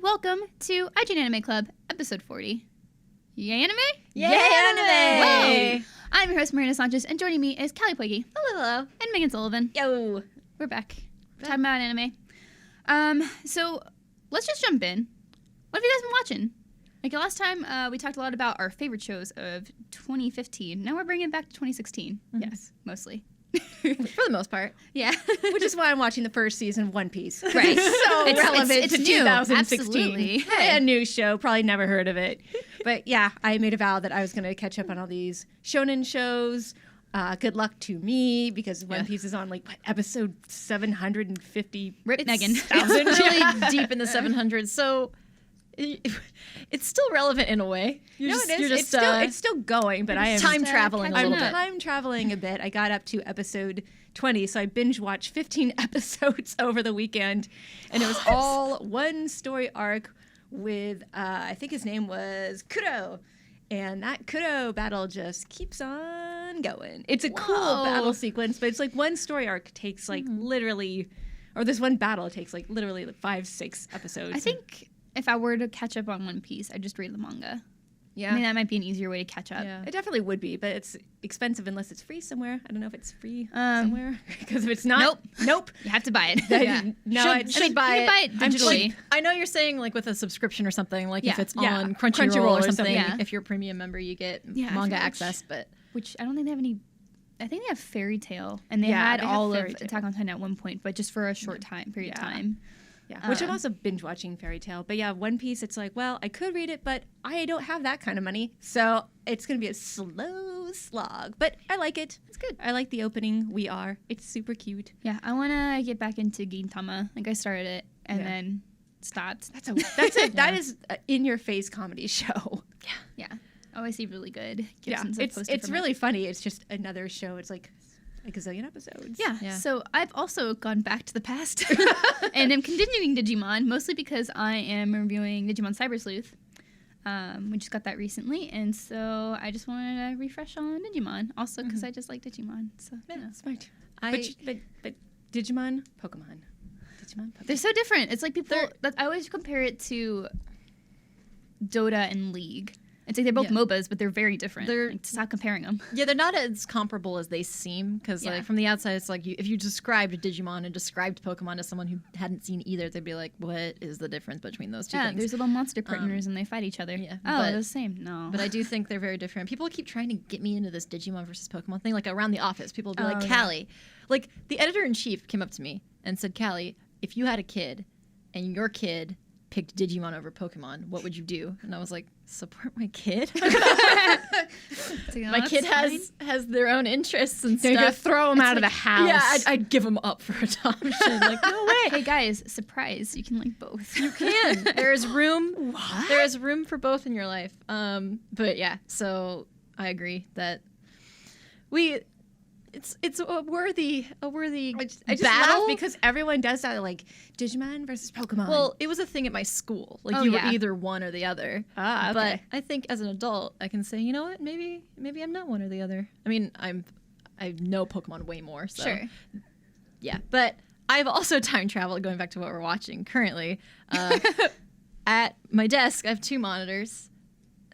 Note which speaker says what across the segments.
Speaker 1: welcome to IGN Anime Club, episode 40. Yay anime?
Speaker 2: Yay anime!
Speaker 1: Whoa! I'm your host, Marina Sanchez, and joining me is Callie Poigi.
Speaker 2: Hello.
Speaker 1: And Megan Sullivan.
Speaker 2: Yo.
Speaker 1: We're back. Talking about anime. So let's just jump in. What have you guys been watching? Like last time, we talked a lot about our favorite shows of 2015. Now we're bringing it back to 2016. Mm-hmm. Yes, mostly.
Speaker 2: For the most part.
Speaker 1: Yeah.
Speaker 3: Which is why I'm watching the first season of One Piece.
Speaker 1: Right.
Speaker 3: So relevant
Speaker 1: it's
Speaker 3: to
Speaker 1: new.
Speaker 3: 2016.
Speaker 1: Absolutely.
Speaker 3: A new show. Probably never heard of it. But yeah, I made a vow that I was going to catch up on all these shonen shows. Good luck to me, because One Piece is on episode 750.
Speaker 1: Rip Megan.
Speaker 2: It's really deep in the 700s, so it's still relevant in a way.
Speaker 3: It is. It's still going, but I am
Speaker 2: time traveling a little bit.
Speaker 3: I'm time traveling a bit. I got up to episode 20, so I binge watched 15 episodes over the weekend, and it was all one story arc with I think his name was Kuro, and that Kuro battle just keeps on going. It's a cool battle sequence, but it's like one story arc takes literally, or this one battle takes literally 5-6 episodes.
Speaker 1: I think if I were to catch up on One Piece, I'd just read the manga.
Speaker 3: Yeah.
Speaker 1: I mean, that might be an easier way to catch up.
Speaker 3: Yeah. It definitely would be, but it's expensive unless it's free somewhere. I don't know if it's free somewhere. Because if it's not, nope.
Speaker 1: You have to buy it.
Speaker 3: No,
Speaker 1: you can buy it digitally.
Speaker 2: I know you're saying with a subscription or something, if it's on
Speaker 3: Crunchyroll
Speaker 2: Crunchyroll or something.
Speaker 1: Yeah.
Speaker 2: If you're a premium member, you get manga access. But
Speaker 1: which I don't think they have any. I think they have Fairy Tail, and they had all of Attack on Titan at one point, but just for a short period of time.
Speaker 3: Yeah, which I'm also binge watching Fairy Tail. But yeah, One Piece, it's I could read it, but I don't have that kind of money. So it's going to be a slow slog. But I like it. It's good. I like the opening. It's super cute.
Speaker 1: Yeah, I want to get back into Gintama. I started it and then stopped.
Speaker 3: That is an in-your-face comedy show.
Speaker 1: Yeah. Oh, I see really good.
Speaker 3: It's really funny. It's just another show. It's a gazillion episodes.
Speaker 1: Yeah. So I've also gone back to the past and am continuing Digimon, mostly because I am reviewing Digimon Cyber Sleuth. We just got that recently, and so I just wanted to refresh on Digimon. Also because I just like Digimon. So
Speaker 3: smart. But Digimon, Pokemon.
Speaker 1: They're so different. It's like I always compare it to Dota and League. It's like they're both MOBAs, but they're very different. Stop comparing them.
Speaker 2: Yeah, they're not as comparable as they seem, because from the outside, it's if you described Digimon and described Pokemon to someone who hadn't seen either, they'd be like, what is the difference between those two things?
Speaker 1: Yeah, there's little monster partners and they fight each other. Yeah, they're the same. No.
Speaker 2: But I do think they're very different. People keep trying to get me into this Digimon versus Pokemon thing, around the office. People will be Callie. The editor-in-chief came up to me and said, Callie, if you had a kid and your kid picked Digimon over Pokemon, what would you do? And I was like, support my kid. My kid has their own interests and
Speaker 3: They're
Speaker 2: stuff.
Speaker 3: gonna throw them out of the house.
Speaker 2: Yeah, I'd give them up for adoption. No way.
Speaker 1: Hey guys, surprise! You can both.
Speaker 2: You can. There is room. What? There is room for both in your life. But yeah, so I agree that it's a worthy
Speaker 3: I just
Speaker 2: battle,
Speaker 3: laugh because everyone does that, Digimon versus Pokemon.
Speaker 2: Well, it was a thing at my school. You were either one or the other.
Speaker 3: Okay.
Speaker 2: But I think as an adult, I can say, you know what? Maybe I'm not one or the other. I mean, I know Pokemon way more. So.
Speaker 1: Sure.
Speaker 2: Yeah, but I've also time traveled. Going back to what we're watching currently, at my desk, I have 2 monitors,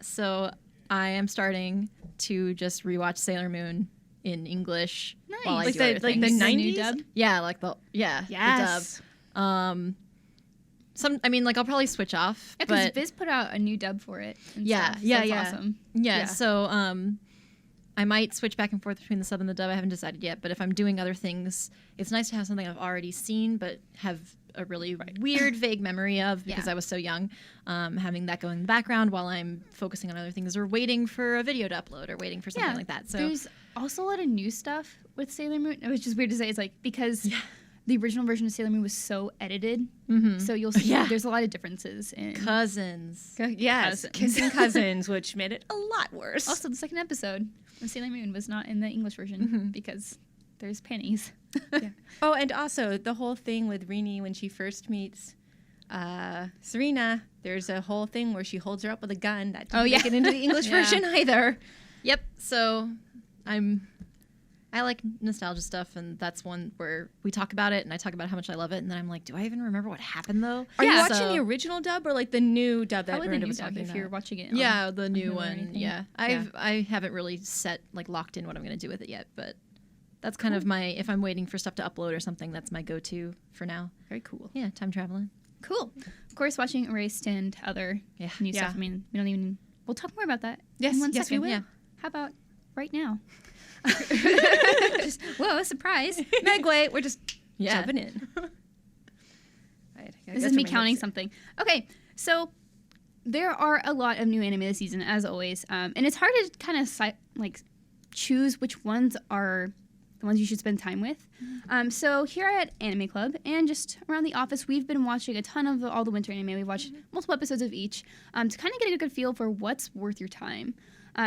Speaker 2: so I am starting to just rewatch Sailor Moon in English while I do other things.
Speaker 3: The 90s?
Speaker 1: New dub?
Speaker 2: Yeah, the dub. I'll probably switch off.
Speaker 1: Yeah, because Viz put out a new dub for it. And stuff, so it's awesome.
Speaker 2: Yeah, so I might switch back and forth between the sub and the dub. I haven't decided yet, but if I'm doing other things, it's nice to have something I've already seen but have a really weird, vague memory of because I was so young. Having that going in the background while I'm focusing on other things or waiting for a video to upload or waiting for something like that. So
Speaker 1: there's also a lot of new stuff with Sailor Moon. It was just weird to say. It's because the original version of Sailor Moon was so edited. Mm-hmm. So you'll see there's a lot of differences in
Speaker 2: cousins.
Speaker 3: Yes, kissing cousins, which made it a lot worse.
Speaker 1: Also, the second episode of Sailor Moon was not in the English version because there's panties.
Speaker 3: Oh, and also the whole thing with Rini when she first meets Serena, there's a whole thing where she holds her up with a gun. That didn't make it into the English version either.
Speaker 2: Yep. So I'm I like nostalgia stuff, and that's one where we talk about it, and I talk about how much I love it, and then I'm like, do I even remember what happened though?
Speaker 3: Are you watching the original dub or like the new dub that
Speaker 1: Probably the
Speaker 3: Miranda
Speaker 1: new
Speaker 3: was
Speaker 1: dub
Speaker 3: talking
Speaker 1: if
Speaker 3: about?
Speaker 1: you're watching it.
Speaker 2: Yeah, the new
Speaker 1: Hulu or
Speaker 2: one.
Speaker 1: anything.
Speaker 2: Yeah, I haven't really locked in what I'm going to do with it yet, but that's kind of my, if I'm waiting for stuff to upload or something, that's my go-to for now.
Speaker 3: Very cool.
Speaker 2: Yeah, time traveling.
Speaker 1: Cool. Of course, watching Erased and other new stuff. I mean, we don't even. We'll talk more about that.
Speaker 3: Yes,
Speaker 1: in one
Speaker 3: yes,
Speaker 1: second.
Speaker 3: we will.
Speaker 2: Yeah.
Speaker 1: How about right now? Whoa, surprise!
Speaker 3: Meg, wait, we're just
Speaker 2: Yeah.
Speaker 3: jumping in. Right,
Speaker 1: This is me counting something. Okay, so there are a lot of new anime this season, as always, and it's hard to kind of choose which ones are the ones you should spend time with. So here at Anime Club and just around the office, we've been watching a ton of all the winter anime. We've watched multiple episodes of each to kind of get a good feel for what's worth your time.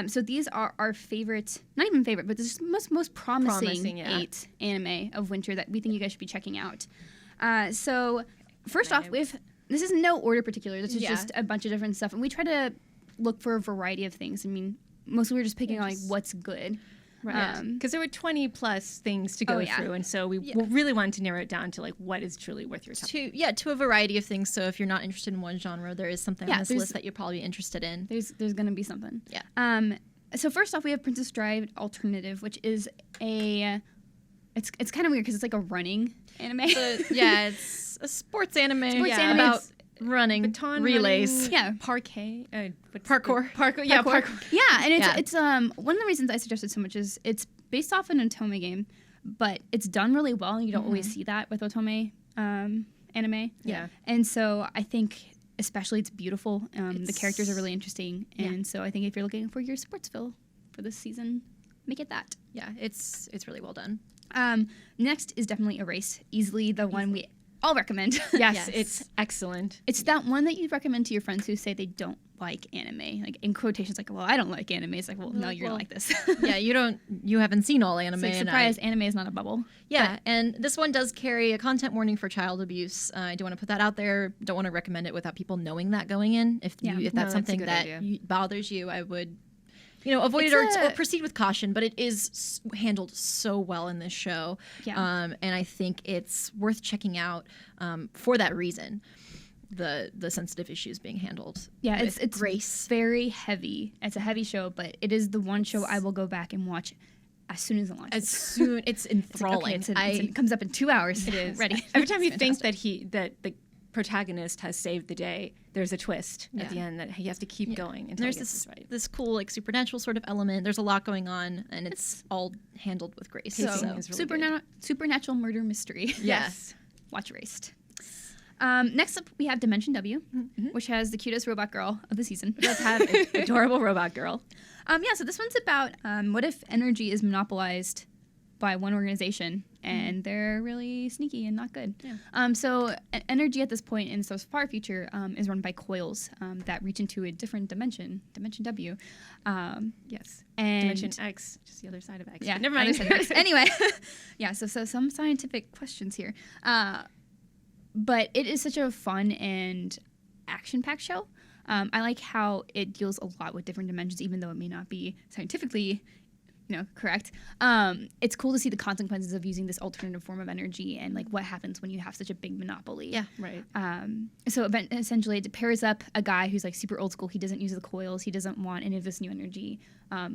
Speaker 1: So these are our favorite, not even favorite, but just most promising 8 anime of winter that we think you guys should be checking out. So first off, this is no order particular. This is just a bunch of different stuff. And we try to look for a variety of things. I mean, mostly we're just picking on like what's good.
Speaker 3: Right. Because there were 20 plus things to go through. And so we really wanted to narrow it down to like what is truly worth your time.
Speaker 2: To a variety of things. So if you're not interested in one genre, there is something on this list that you're probably interested in.
Speaker 1: There's going to be something.
Speaker 2: Yeah.
Speaker 1: So first off, we have Princess Bride Alternative, which is it's kind of weird because it's like a running anime.
Speaker 2: It's a sports anime.
Speaker 1: Anime
Speaker 2: About running
Speaker 3: baton
Speaker 2: relays.
Speaker 3: running,
Speaker 1: Yeah.
Speaker 3: Parkour. Parkour.
Speaker 1: Yeah, and it's one of the reasons I suggested so much is it's based off an Otome game, but it's done really well, and you don't always see that with Otome anime.
Speaker 3: Yeah.
Speaker 1: And so I think especially it's beautiful. The characters are really interesting, and so I think if you're looking for your sports feel for this season, make it that.
Speaker 2: Yeah, it's really well done.
Speaker 1: Next is definitely Erase, easily the one we all recommend.
Speaker 3: Yes, it's excellent.
Speaker 1: It's that one that you recommend to your friends who say they don't like anime, like in quotations, like, well, I don't like anime. It's like, well, no, you're gonna like this.
Speaker 2: Yeah, you haven't seen all anime.
Speaker 1: It's like, surprise, anime is not a bubble.
Speaker 2: Yeah, and this one does carry a content warning for child abuse. I do want to put that out there. Don't want to recommend it without people knowing that going in. If that's something that bothers you, I would avoid it or proceed with caution, but it is handled so well in this show.
Speaker 1: Yeah.
Speaker 2: And I think it's worth checking out for that reason. The sensitive issues being handled.
Speaker 1: Yeah,
Speaker 2: with
Speaker 1: it's
Speaker 2: grace.
Speaker 1: Very heavy. It's a heavy show, but it is the one show I will go back and watch as soon as it launches.
Speaker 2: It's enthralling.
Speaker 1: It comes up in 2 hours.
Speaker 3: It is.
Speaker 1: Ready.
Speaker 3: Every time you think that the protagonist has saved the day, there's a twist at the end that he has to keep going until
Speaker 2: there's
Speaker 3: he gets right.
Speaker 2: this cool like supernatural sort of element. There's a lot going on, and it's all handled with grace.
Speaker 3: Pacing
Speaker 2: So
Speaker 3: is really
Speaker 1: supernatural murder mystery.
Speaker 3: Yes.
Speaker 1: Watch Erased. Next up, we have Dimension W, which has the cutest robot girl of the season.
Speaker 3: It does have an adorable robot girl.
Speaker 1: So this one's about what if energy is monopolized by one organization and they're really sneaky and not good. Yeah. So energy at this point in the far future is run by coils that reach into a different dimension, Dimension W.
Speaker 3: Yes.
Speaker 1: And
Speaker 3: Dimension X, just the other side of X.
Speaker 1: Yeah,
Speaker 3: never mind.
Speaker 1: other side of X. Anyway, so some scientific questions here. But it is such a fun and action-packed show. I like how it deals a lot with different dimensions, even though it may not be scientifically, correct. It's cool to see the consequences of using this alternative form of energy and like what happens when you have such a big monopoly.
Speaker 2: Yeah,
Speaker 3: right.
Speaker 1: So essentially, it pairs up a guy who's like super old school. He doesn't use the coils. He doesn't want any of this new energy.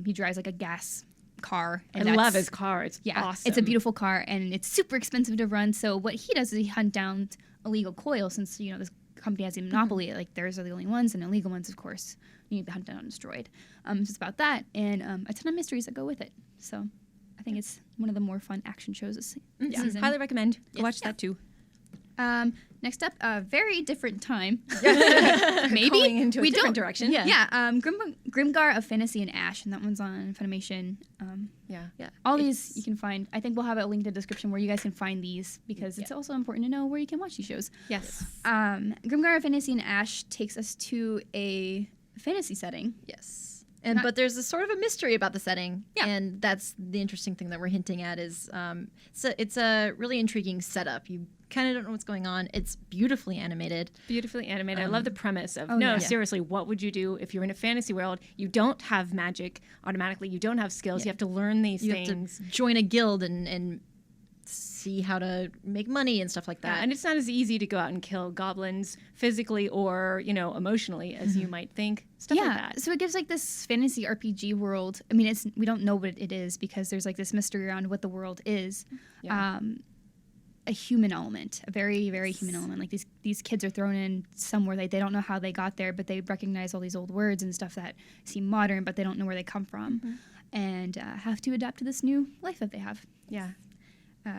Speaker 1: He drives like a gas car.
Speaker 3: And I love his car. It's awesome.
Speaker 1: It's a beautiful car, and it's super expensive to run. So what he does is he hunt down illegal coils, since this company has a monopoly. Like theirs are the only ones, and illegal ones, of course, you need to hunt down and destroyed. So it's about that, and a ton of mysteries that go with it. So I think it's one of the more fun action shows this season.
Speaker 3: Highly recommend. Go watch that too.
Speaker 1: Next up, a very different time.
Speaker 3: Maybe going into a different direction.
Speaker 1: Yeah. Grimgar of Fantasy and Ash, and that one's on Funimation. All these you can find. I think we'll have a link in the description where you guys can find these, because it's also important to know where you can watch these shows.
Speaker 3: Yes.
Speaker 1: Grimgar of Fantasy and Ash takes us to a fantasy setting.
Speaker 2: Yes. But there's a sort of a mystery about the setting, and that's the interesting thing that we're hinting at is it's a really intriguing setup. You kind of don't know what's going on. It's beautifully animated.
Speaker 3: Beautifully animated. I love the premise of,
Speaker 1: yeah.
Speaker 3: seriously, what would you do if you're in a fantasy world? You don't have magic automatically. You don't have skills. You have to learn these
Speaker 2: You
Speaker 3: things.
Speaker 2: have to join a guild and see how to make money and stuff like that.
Speaker 3: Yeah, and it's not as easy to go out and kill goblins physically or, emotionally as you might think. Stuff like that.
Speaker 1: So it gives like this fantasy RPG world. I mean, we don't know what it is because there's like this mystery around what the world is.
Speaker 3: Yeah.
Speaker 1: A human element, a very, very human element. Like these kids are thrown in somewhere they don't know how they got there, but they recognize all these old words and stuff that seem modern, but they don't know where they come from, and have to adapt to this new life that they have.
Speaker 3: Yeah.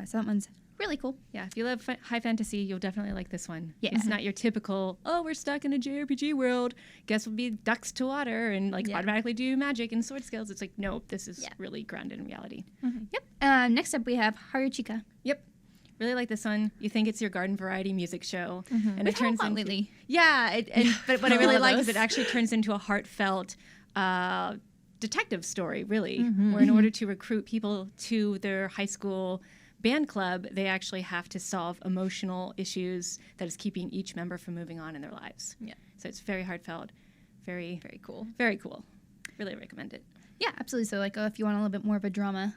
Speaker 1: So that one's really cool.
Speaker 3: Yeah, if you love high fantasy, you'll definitely like this one.
Speaker 1: Yeah.
Speaker 3: It's not your typical, we're stuck in a JRPG world. Guess we'll be ducks to water and automatically do magic and sword skills. It's like, nope, this is really grounded in reality.
Speaker 1: Yep. Next up, we have Haruchika.
Speaker 3: Yep. Really like this one. You think it's your garden variety music show, and
Speaker 1: We've
Speaker 3: it turns
Speaker 1: had a lot
Speaker 3: into
Speaker 1: lately.
Speaker 3: Yeah, but what I
Speaker 2: A
Speaker 3: really
Speaker 2: lot of
Speaker 3: like is
Speaker 2: those.
Speaker 3: it actually turns into a heartfelt detective story, really, where in order to recruit people to their high school band club, they actually have to solve emotional issues that is keeping each member from moving on in their lives.
Speaker 2: Yeah.
Speaker 3: So it's very heartfelt, very,
Speaker 2: Very cool.
Speaker 3: very cool. Really recommend it.
Speaker 1: Yeah, absolutely. So like, if you want a little bit more of a drama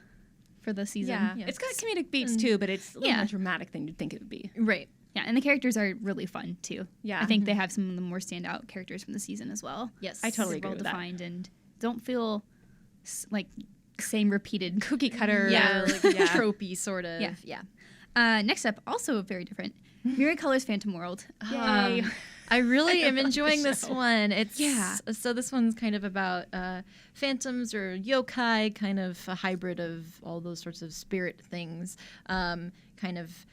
Speaker 1: for the season.
Speaker 3: Yeah. It's got comedic beats too, but it's a little more dramatic than you'd think it would be.
Speaker 2: Right.
Speaker 1: Yeah, and the characters are really fun too.
Speaker 3: Yeah.
Speaker 1: I think they have some of the more standout characters from the season as well.
Speaker 2: Yes.
Speaker 3: I totally
Speaker 1: They're
Speaker 3: agree with that.
Speaker 1: well defined and don't feel like same repeated.
Speaker 3: Cookie cutter.
Speaker 2: Yeah, like tropey sort of.
Speaker 1: Yeah.
Speaker 2: Yeah.
Speaker 1: Next up, also very different. Mirror Colors Phantom World.
Speaker 3: Yay.
Speaker 2: I really am enjoying
Speaker 3: the
Speaker 2: this
Speaker 3: show.
Speaker 2: one. So this one's kind of about phantoms or yokai, kind of a hybrid of all those sorts of spirit things, kind of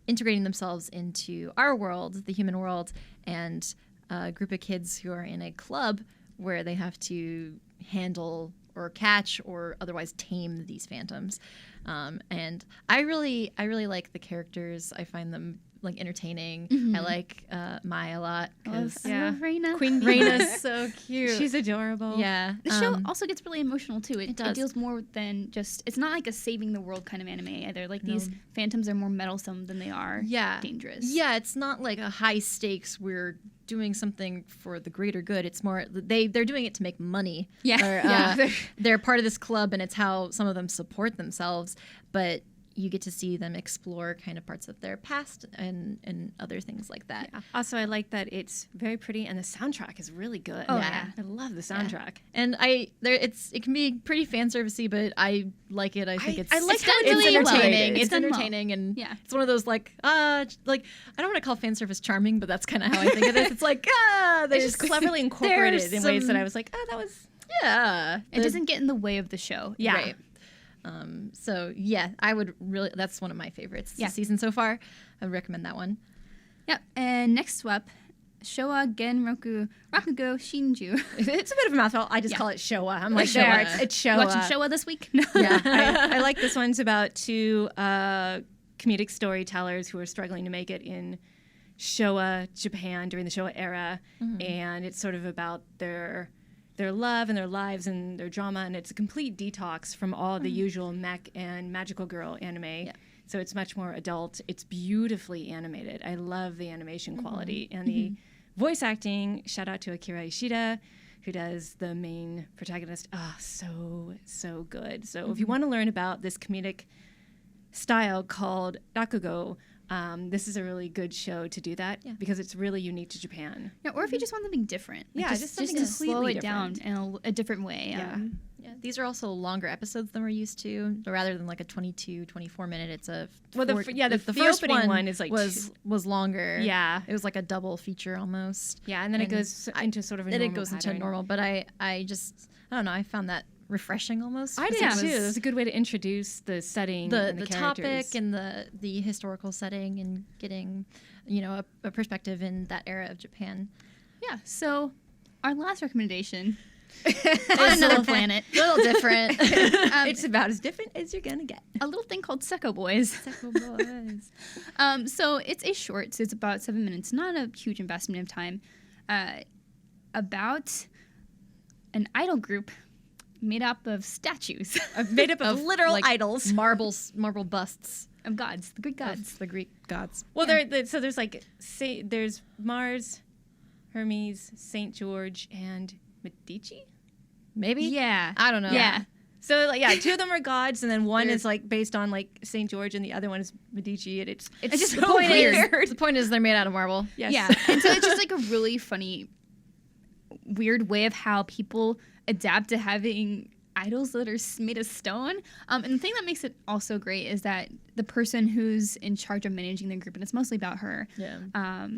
Speaker 2: integrating themselves into our world, the human world, and a group of kids who are in a club where they have to handle or catch or otherwise tame these phantoms. And I really like the characters. I find them like entertaining. I like Mai a lot
Speaker 1: I love,
Speaker 2: because
Speaker 1: I love Reina.
Speaker 3: Queen
Speaker 2: Reina's so cute.
Speaker 3: She's adorable.
Speaker 2: Yeah.
Speaker 1: The show also gets really emotional too. It
Speaker 2: does.
Speaker 1: deals more than just. It's not like a saving the world kind of anime either. Like these phantoms are more meddlesome than they are dangerous.
Speaker 2: Yeah, it's not like a high stakes. We're doing something for the greater good. It's more they're doing it to make money.
Speaker 1: Yeah.
Speaker 2: Or, they're part of this club, and it's how some of them support themselves. But you get to see them explore kind of parts of their past and other things like that.
Speaker 3: Yeah. Also, I like that it's very pretty and the soundtrack is really good.
Speaker 1: Oh, yeah.
Speaker 3: I love the soundtrack.
Speaker 2: And it can be pretty fan servicey, but I like it. I think it's
Speaker 3: I like
Speaker 2: it's
Speaker 3: how it's
Speaker 2: really
Speaker 3: entertaining.
Speaker 2: entertaining.
Speaker 1: It's
Speaker 2: It's
Speaker 1: done well.
Speaker 2: entertaining, and
Speaker 1: Yeah.
Speaker 2: it's one of those like I don't want to call fan service charming, but that's kind of how I think of this. It's like
Speaker 3: It's
Speaker 2: there's
Speaker 3: just cleverly incorporated
Speaker 2: there's
Speaker 3: in ways that
Speaker 2: some-
Speaker 3: I was like, that was...
Speaker 2: yeah.
Speaker 1: It doesn't get in the way of the show.
Speaker 3: Yeah.
Speaker 2: Right. So yeah, I would really. That's one of my favorites
Speaker 1: Yeah.
Speaker 2: this season so far. I would recommend that one.
Speaker 1: Yep. And next up, Showa Genroku Rakugo Shinju.
Speaker 3: It's a bit of a mouthful. I just call it Showa. I'm like,
Speaker 2: Showa.
Speaker 3: there, it's Showa.
Speaker 1: Watching Showa this week? No.
Speaker 2: Yeah.
Speaker 3: I like this one's about two comedic storytellers who are struggling to make it in Showa Japan during the Showa era, and it's sort of about their love and their lives and their drama, and it's a complete detox from all the usual mech and magical girl anime.
Speaker 2: Yeah.
Speaker 3: So it's much more adult. It's beautifully animated. I love the animation quality and the voice acting. Shout out to Akira Ishida, who does the main protagonist. So good. So if you want to learn about this comedic style called rakugo, this is a really good show to do that because it's really unique to Japan.
Speaker 1: Yeah, or if you just want something different. Like
Speaker 3: Yeah, just something
Speaker 1: to slow
Speaker 3: completely
Speaker 1: it down
Speaker 3: different.
Speaker 1: in a different way.
Speaker 3: Yeah.
Speaker 2: Yeah, these are also longer episodes than we're used to. Rather than like a 22, 24 minute, it's a
Speaker 3: The
Speaker 2: first
Speaker 3: opening one is like
Speaker 2: was longer.
Speaker 3: Yeah.
Speaker 2: It was like a double feature almost.
Speaker 3: Yeah, and then it goes into sort of a
Speaker 2: Then
Speaker 3: normal
Speaker 2: it goes into
Speaker 3: pattern.
Speaker 2: normal, but I don't know, I found that refreshing almost.
Speaker 3: I did
Speaker 2: because
Speaker 3: too.
Speaker 2: it
Speaker 3: It
Speaker 2: was
Speaker 3: was a good way to introduce the setting
Speaker 2: the
Speaker 3: and the
Speaker 2: topic
Speaker 3: characters.
Speaker 2: and the historical setting and getting, a perspective in that era of Japan.
Speaker 1: Yeah. So our last recommendation on another planet,
Speaker 2: A little different.
Speaker 3: It's about as different as you're gonna get.
Speaker 1: a little thing called Secco Boys. So it's a short, so it's about 7 minutes, not a huge investment of time, about an idol group made up of statues
Speaker 3: Made up of literal
Speaker 2: like,
Speaker 3: idols.
Speaker 2: marble busts.
Speaker 1: of gods, the Greek gods.
Speaker 2: Of the Greek gods.
Speaker 3: Well, so there's like there's Mars, Hermes, Saint George, and Medici.
Speaker 2: Maybe.
Speaker 1: Yeah.
Speaker 2: I don't know.
Speaker 1: Yeah.
Speaker 3: So like, yeah, two of them are gods, and then one
Speaker 2: There's-
Speaker 3: is like based on like Saint George, and the other one is Medici. And it's
Speaker 1: just
Speaker 3: so
Speaker 1: the point is-
Speaker 3: weird.
Speaker 2: The point is they're made out of marble.
Speaker 3: Yes.
Speaker 1: Yeah. And so it's just like a really funny, weird way of how people adapt to having idols that are made of stone. And the thing that makes it also great is that the person who's in charge of managing the group, and it's mostly about her,
Speaker 2: Yeah.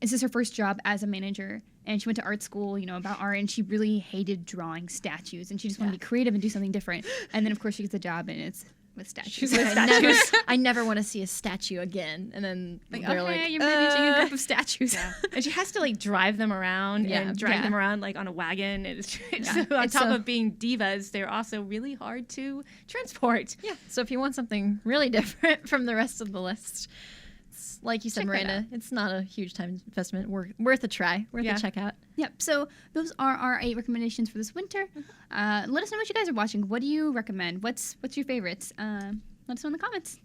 Speaker 1: this is her first job as a manager. And she went to art school, about art, and she really hated drawing statues, and she just wanted to be creative and do something different. And then, of course, she gets the job, and it's with statues.
Speaker 2: She's like, I never want to see a statue again. And then
Speaker 1: like,
Speaker 2: they're
Speaker 1: okay,
Speaker 2: like,
Speaker 1: you're managing a group of statues.
Speaker 3: And she has to like drive them around and drag
Speaker 1: Yeah.
Speaker 3: them around like on a wagon. It's
Speaker 1: Yeah.
Speaker 3: on
Speaker 1: It's
Speaker 3: top
Speaker 1: so-
Speaker 3: of being divas, they're also really hard to transport.
Speaker 2: yeah. So if you want something really different from the rest of the list, it's, like you said,
Speaker 1: Check that
Speaker 2: Miranda, it's not a huge time investment. Worth a try. Worth
Speaker 3: Yeah.
Speaker 2: a check out.
Speaker 1: Yep. So those are our 8 recommendations for this winter. Let us know what you guys are watching. What do you recommend? What's your favorites? Let us know in the comments.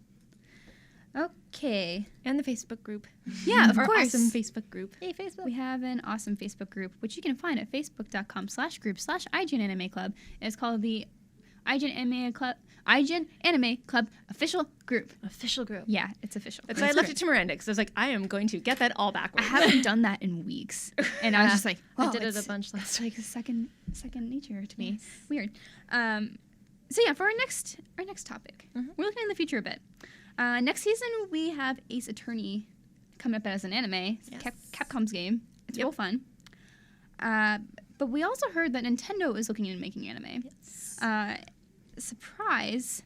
Speaker 1: Okay.
Speaker 3: And the Facebook group.
Speaker 1: Yeah, of
Speaker 3: Our
Speaker 1: course.
Speaker 3: awesome Facebook group.
Speaker 2: Hey, Facebook.
Speaker 1: We have an awesome Facebook group, which you can find at facebook.com/group/IGN Anime Club. It's called the IGN Anime Club official group.
Speaker 2: Official group.
Speaker 1: Yeah, it's official.
Speaker 3: That's why I left it to Miranda, because I was like, I am going to get that all
Speaker 1: I
Speaker 3: backwards.
Speaker 1: haven't done that in weeks, and I was just like,
Speaker 2: I
Speaker 1: oh,
Speaker 2: did it
Speaker 1: it's-
Speaker 2: a bunch last
Speaker 1: It's like a second nature to me.
Speaker 2: Yes.
Speaker 1: Weird. So yeah, for our next topic, we're looking in the future a bit. Next season we have Ace Attorney coming up as an anime. It's
Speaker 2: Yes.
Speaker 1: Capcom's game. It's real fun. But we also heard that Nintendo is looking into making anime.
Speaker 2: Yes.
Speaker 1: Surprise!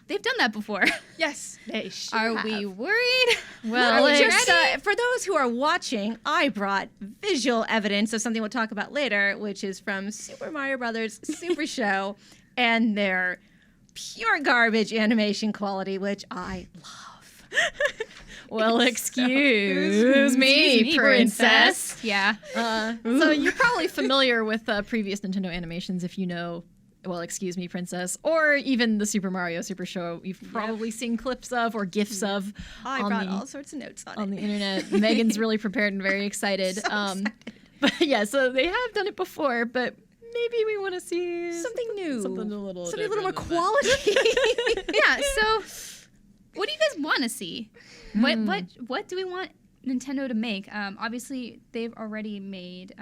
Speaker 1: They've done that before.
Speaker 3: Yes, they sure
Speaker 1: Are
Speaker 3: have.
Speaker 1: we worried?
Speaker 2: Well,
Speaker 1: Are we
Speaker 3: Just,
Speaker 1: ready?
Speaker 3: for those who are watching, I brought visual evidence of something we'll talk about later, which is from Super Mario Brothers Super Show and their pure garbage animation quality, which I love.
Speaker 2: Well,
Speaker 3: It's so-
Speaker 2: excuse me, princess.
Speaker 1: Yeah.
Speaker 2: So you're probably familiar with previous Nintendo animations if you know, well, excuse me, princess, or even the Super Mario Super Show you've probably seen clips of or GIFs of
Speaker 3: I
Speaker 2: on
Speaker 3: brought
Speaker 2: the,
Speaker 3: all sorts of notes on
Speaker 2: on
Speaker 3: it.
Speaker 2: the internet. Megan's really prepared and very excited.
Speaker 3: Excited.
Speaker 2: But yeah, so they have done it before, but maybe we want to see
Speaker 3: Something new.
Speaker 2: something a little
Speaker 3: more
Speaker 2: different than that.
Speaker 3: quality.
Speaker 1: Yeah. So, what do you guys want to see? What do we want Nintendo to make? Obviously, they've already made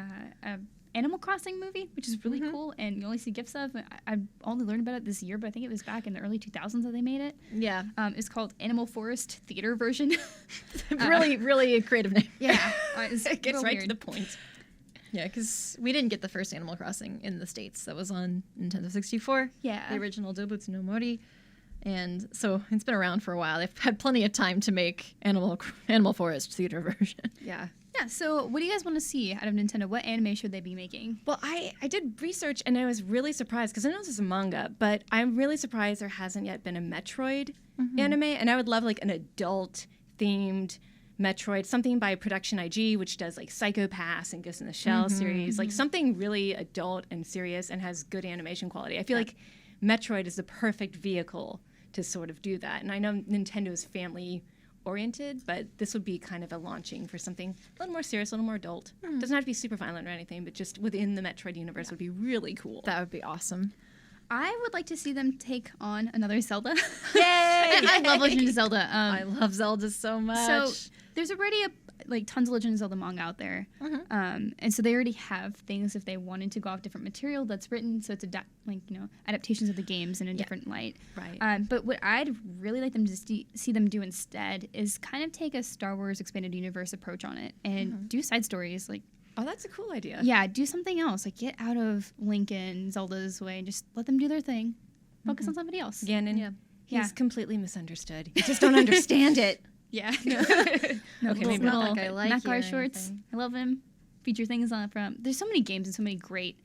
Speaker 1: a Animal Crossing movie, which is really cool, and you only see gifs of. I only learned about it this year, but I think it was back in the early 2000s that they made it.
Speaker 2: Yeah,
Speaker 1: It's called Animal Forest Theater version.
Speaker 2: really a creative name.
Speaker 1: Yeah, it's
Speaker 3: It gets
Speaker 1: real
Speaker 3: right
Speaker 1: weird.
Speaker 3: to the point.
Speaker 2: Yeah, because we didn't get the first Animal Crossing in the States. That was on Nintendo 64.
Speaker 1: Yeah.
Speaker 2: The original Dobutsu no Mori. And so it's been around for a while. They've had plenty of time to make Animal Forest theater version.
Speaker 3: Yeah.
Speaker 1: Yeah. So, what do you guys want to see out of Nintendo? What anime should they be making?
Speaker 3: Well, I did research and I was really surprised because I know this is a manga, but I'm really surprised there hasn't yet been a Metroid anime. And I would love like an adult themed Metroid, something by Production IG, which does like Psycho Pass and Ghost in the Shell series, like something really adult and serious and has good animation quality. I feel like Metroid is the perfect vehicle to sort of do that. And I know Nintendo is family oriented, but this would be kind of a launching for something a little more serious, a little more adult. Doesn't have to be super violent or anything, but just within the Metroid universe would be really cool.
Speaker 2: That would be awesome.
Speaker 1: I would like to see them take on another Zelda.
Speaker 3: Yay!
Speaker 1: And I love Legend of Zelda.
Speaker 2: I love Zelda so much.
Speaker 1: So there's already tons of Legend of Zelda manga out there, and so they already have things if they wanted to go off different material that's written, so it's adaptations of the games in a different light.
Speaker 3: Right.
Speaker 1: But what I'd really like them to see them do instead is kind of take a Star Wars expanded universe approach on it and do side stories like.
Speaker 3: Oh, that's a cool idea.
Speaker 1: Yeah, do something else. Like get out of Link and Zelda's way and just let them do their thing. Focus on somebody else.
Speaker 3: Ganon, he's
Speaker 1: Yeah.
Speaker 3: completely misunderstood. You just don't understand it.
Speaker 1: Yeah.
Speaker 3: Okay, maybe not
Speaker 2: that guy like
Speaker 1: Matt
Speaker 2: you or
Speaker 1: shorts.
Speaker 2: anything.
Speaker 1: I love him. Feature things on from. There's so many games and so many great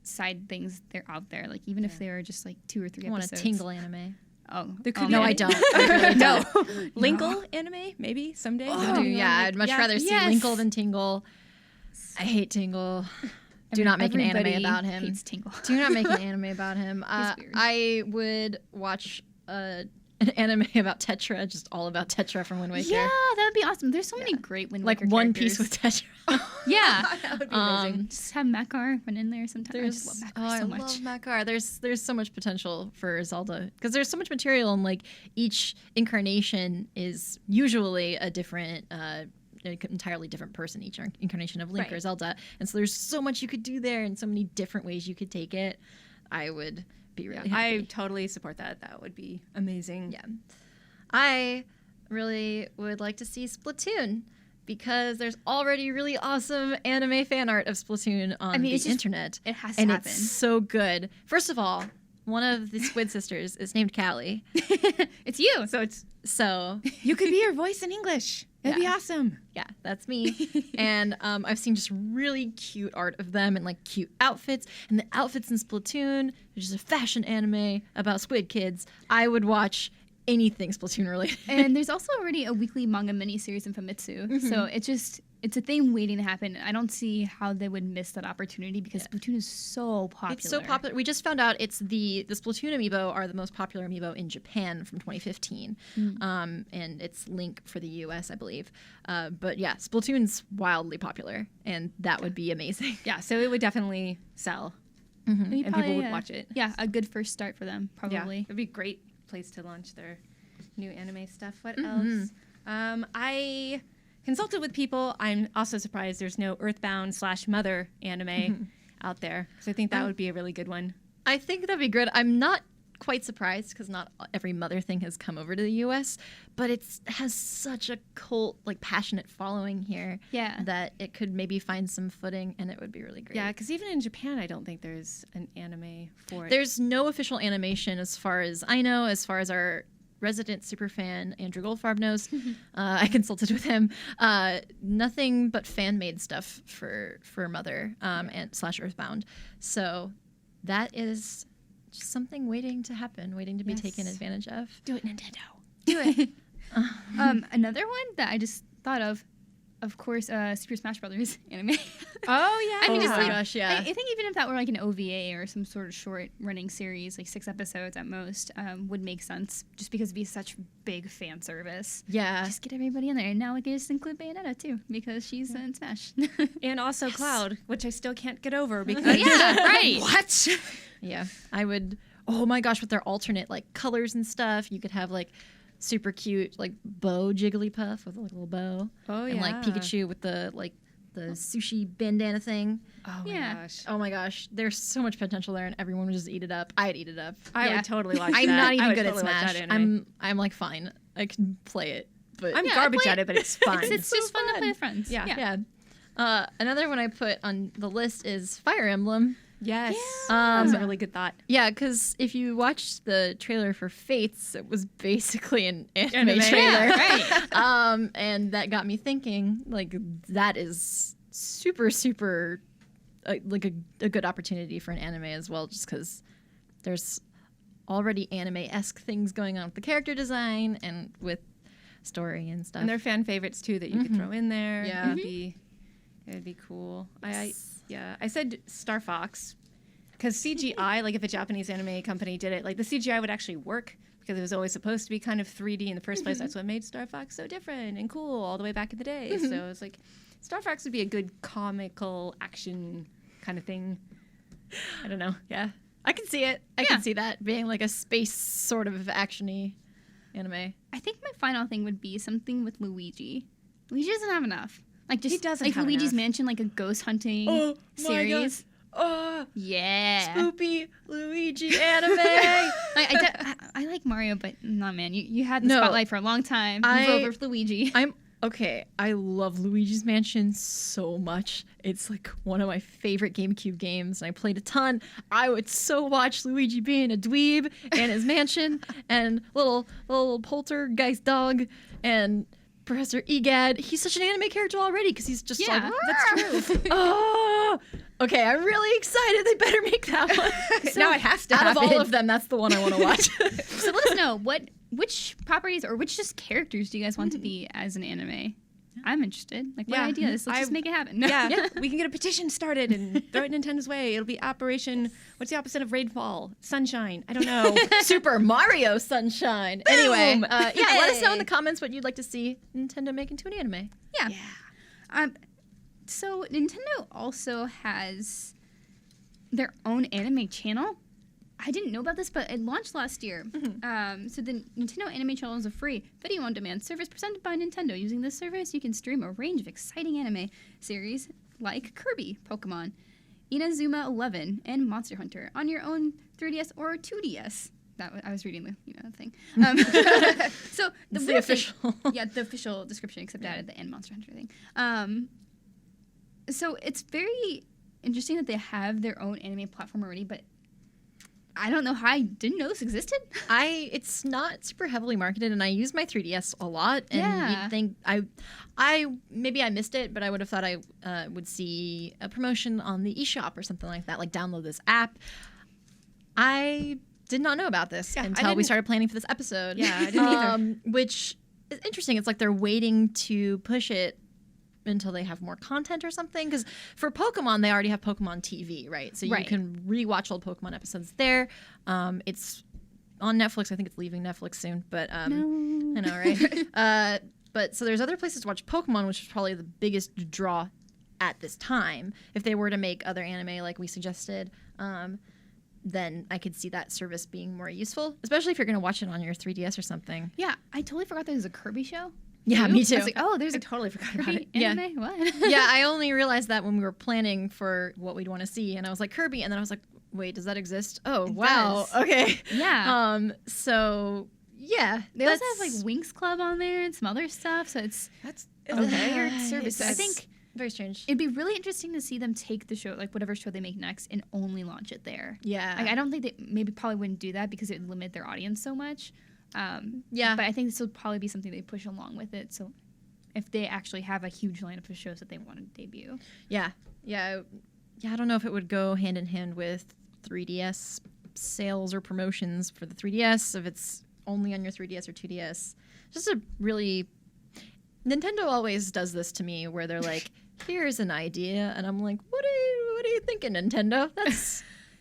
Speaker 1: side things they're out there. Like even if they were just like 2 or 3
Speaker 2: I want a
Speaker 1: episodes.
Speaker 2: Tingle anime.
Speaker 1: Oh,
Speaker 3: There could
Speaker 1: oh,
Speaker 3: be
Speaker 2: No,
Speaker 3: any-
Speaker 2: I don't. I really
Speaker 3: No.
Speaker 2: don't.
Speaker 3: Linkle anime, maybe someday.
Speaker 2: I do, yeah, I'd much rather see
Speaker 1: yes.
Speaker 2: Linkle than Tingle. I hate Tingle. Do not make an anime
Speaker 1: Everybody
Speaker 2: about him.
Speaker 1: hates Tingle.
Speaker 2: Do not make an anime about him.
Speaker 1: weird.
Speaker 2: I would watch an anime about Tetra, just all about Tetra from Wind Waker.
Speaker 1: Yeah, that would be awesome. There's so many great Wind
Speaker 2: Like
Speaker 1: Waker
Speaker 2: One
Speaker 1: characters.
Speaker 2: Piece with Tetra.
Speaker 1: Yeah.
Speaker 3: That would be amazing.
Speaker 1: Just have Makar run in there sometimes. I just love Makar so much.
Speaker 2: I love Makar. There's so much potential for Zelda because there's so much material, and like each incarnation is usually a different, an entirely different person. Each incarnation of Link or Zelda, and so there's so much you could do there, and so many different ways you could take it. I would be really happy.
Speaker 3: I totally support that. That would be amazing.
Speaker 2: Yeah. I really would like to see Splatoon because there's already really awesome anime fan art of Splatoon on the internet.
Speaker 1: It has to
Speaker 2: and
Speaker 1: happen.
Speaker 2: It's so good. First of all, one of the Squid sisters is named Callie.
Speaker 1: It's you.
Speaker 2: So
Speaker 3: You could be your voice in English. That'd be awesome.
Speaker 2: yeah, that's me. And I've seen just really cute art of them and like cute outfits. And the outfits in Splatoon, which is a fashion anime about squid kids, I would watch anything Splatoon related.
Speaker 1: And there's also already a weekly manga miniseries in Famitsu. So it's a thing waiting to happen. I don't see how they would miss that opportunity because Splatoon is so popular.
Speaker 2: It's so popular. We just found out it's the Splatoon amiibo are the most popular amiibo in Japan from 2015. And it's Link for the US, I believe. But yeah, Splatoon's wildly popular, and that would be amazing.
Speaker 3: Yeah, so it would definitely sell,
Speaker 1: Maybe
Speaker 3: and people would watch it.
Speaker 1: Yeah, a good first start for them,
Speaker 3: Yeah,
Speaker 1: probably.
Speaker 3: it'd be a great place to launch their new anime stuff. What else? I consulted with people. I'm also surprised there's no Earthbound/Mother anime out there, because I think that would be a really good one.
Speaker 2: I think that'd be good. I'm not quite surprised because not every mother thing has come over to the US, but it has such a cult, like passionate following here that it could maybe find some footing, and it would be really great.
Speaker 3: Yeah, because even in Japan, I don't think there's an anime for it.
Speaker 2: There's no official animation as far as I know, as far as our resident superfan Andrew Goldfarb knows. I consulted with him. Nothing but fan-made stuff for Mother and / Earthbound. So that is just something waiting to happen, waiting to be taken advantage of.
Speaker 3: Do it, Nintendo.
Speaker 1: Do it. Another one that I just thought of course, Super Smash Brothers anime.
Speaker 3: Oh, yeah.
Speaker 1: I mean, just
Speaker 2: my
Speaker 1: like,
Speaker 2: gosh, yeah.
Speaker 1: I think even if that were like an OVA or some sort of short running series, like 6 episodes at most, would make sense just because it'd be such big fan service.
Speaker 2: Yeah.
Speaker 1: Just get everybody in there. And now we can just include Bayonetta too because she's in Smash.
Speaker 3: And also Cloud, which I still can't get over because...
Speaker 1: yeah, right.
Speaker 3: What?
Speaker 2: Yeah. I would, oh my gosh, with their alternate like colors and stuff, you could have like super cute like bow Jigglypuff with a little bow.
Speaker 3: Oh,
Speaker 2: and like Pikachu with the like the sushi bandana thing.
Speaker 3: Oh, my gosh.
Speaker 2: Oh my gosh, there's so much potential there, and everyone would just eat it up. I'd eat it up.
Speaker 3: I would totally watch that.
Speaker 2: I'm not
Speaker 3: I
Speaker 2: even
Speaker 3: would
Speaker 2: good at
Speaker 3: totally watch that
Speaker 2: Smash.
Speaker 3: anime.
Speaker 2: I'm like fine. I can play it, but
Speaker 3: I'm
Speaker 1: Yeah, I
Speaker 3: garbage
Speaker 1: play
Speaker 3: at it, but it's fun.
Speaker 1: It's just fun to play with friends.
Speaker 3: Yeah.
Speaker 2: yeah. Another one I put on the list is Fire Emblem.
Speaker 3: Yes.
Speaker 2: Yeah.
Speaker 3: That's a really good thought.
Speaker 2: Yeah, because if you watched the trailer for Fates, it was basically an anime trailer.
Speaker 1: Yeah, right.
Speaker 2: And that got me thinking, like, that is super, super, like a good opportunity for an anime as well, just because there's already anime-esque things going on with the character design and with story and stuff.
Speaker 3: And they're fan favorites, too, that you could throw in there.
Speaker 2: Yeah.
Speaker 3: It'd be cool. I said Star Fox because CGI, like if a Japanese anime company did it, like the CGI would actually work because it was always supposed to be kind of 3D in the first place. That's what made Star Fox so different and cool all the way back in the day. So it's like Star Fox would be a good comical action kind of thing. I don't know.
Speaker 2: Yeah, I can see it. I can see that being like a space sort of action-y anime.
Speaker 1: I think my final thing would be something with Luigi. Luigi doesn't have enough. Like just
Speaker 3: He doesn't
Speaker 1: like
Speaker 3: have
Speaker 1: Luigi's
Speaker 3: enough.
Speaker 1: Mansion, like a ghost hunting
Speaker 2: Oh my
Speaker 1: series.
Speaker 2: Oh,
Speaker 1: Yeah.
Speaker 2: spoopy Luigi anime.
Speaker 1: Like, I like Mario, but no, man, you had the
Speaker 2: No.
Speaker 1: spotlight for a long time. Move over with Luigi.
Speaker 2: I'm okay. I love Luigi's Mansion so much. It's like one of my favorite GameCube games, and I played a ton. I would so watch Luigi being a dweeb and his mansion and little poltergeist dog and Professor Egad. He's such an anime character already because he's just like,
Speaker 3: That's true.
Speaker 2: oh, okay. I'm really excited. They better make that one.
Speaker 3: Now it has to
Speaker 2: Out of
Speaker 3: happen.
Speaker 2: all of them, that's the one I want to watch.
Speaker 1: So let us know which properties or which just characters do you guys want to be as an anime? I'm interested. Like, what
Speaker 3: Yeah.
Speaker 1: ideas? Let's just make it happen.
Speaker 3: Yeah, we can get a petition started and throw it Nintendo's way. It'll be Operation, what's the opposite of Rainfall? Sunshine. I don't know.
Speaker 2: Super Mario Sunshine. Anyway,
Speaker 3: Boom.
Speaker 2: let us know in
Speaker 3: Hey.
Speaker 2: the comments what you'd like to see Nintendo make into an anime.
Speaker 1: Yeah. So Nintendo also has their own anime channel. I didn't know about this, but it launched last year. So the Nintendo Anime Channel is a free video-on-demand service presented by Nintendo. Using this service, you can stream a range of exciting anime series like Kirby, Pokemon, Inazuma 11, and Monster Hunter on your own 3DS or 2DS. I was reading the thing. So
Speaker 2: It's the
Speaker 1: weird thing-
Speaker 2: official.
Speaker 1: the official description, except added the end Monster Hunter thing. So it's very interesting that they have their own anime platform already, but I don't know how I didn't know this existed.
Speaker 2: It's not super heavily marketed, and I use my 3DS a lot. And
Speaker 1: Yeah.
Speaker 2: you'd think I maybe I missed it, but I would have thought I would see a promotion on the eShop or something like that, like download this app. I did not know about this
Speaker 3: Yeah, I
Speaker 2: until we
Speaker 3: didn't-
Speaker 2: started planning for this episode.
Speaker 3: Yeah, I didn't either.
Speaker 2: Which is interesting. It's like they're waiting to push it until they have more content or something. Because for Pokemon, they already have Pokemon TV, right? So you
Speaker 1: Right.
Speaker 2: can rewatch old Pokemon episodes there. It's on Netflix. I think it's leaving Netflix soon, but I know, right? But so there's other places to watch Pokemon, which is probably the biggest draw at this time. If they were to make other anime like we suggested, then I could see that service being more useful, especially if you're going to watch it on your 3DS or something.
Speaker 1: Yeah, I totally forgot there was a Kirby show.
Speaker 2: Yeah, me too.
Speaker 1: I was like, oh, there's
Speaker 3: I
Speaker 1: a
Speaker 3: totally forgot about
Speaker 1: Kirby
Speaker 3: it.
Speaker 2: Yeah.
Speaker 1: anime? What?
Speaker 2: Yeah, I only realized that when we were planning for what we'd want to see, and I was like Kirby, and then I was like, wait, does that exist? Oh,
Speaker 1: It
Speaker 2: wow.
Speaker 1: does.
Speaker 2: Okay.
Speaker 1: Yeah.
Speaker 2: So yeah,
Speaker 1: They also have like Winx Club on there and some other stuff, so it's
Speaker 3: That's
Speaker 1: a
Speaker 3: okay.
Speaker 1: weird service. I
Speaker 2: That's
Speaker 1: think
Speaker 2: very strange.
Speaker 1: it'd be really interesting to see them take the show, like whatever show they make next, and only launch it there.
Speaker 2: Yeah.
Speaker 1: Like, I don't think they probably wouldn't do that because it would limit their audience so much.
Speaker 2: Yeah.
Speaker 1: But I think this will probably be something they push along with it. So if they actually have a huge lineup of shows that they want to debut.
Speaker 2: Yeah. I don't know if it would go hand in hand with 3DS sales or promotions for the 3DS if it's only on your 3DS or 2DS. Just a really Nintendo always does this to me where they're like, here's an idea, and I'm like, what are you thinking, Nintendo?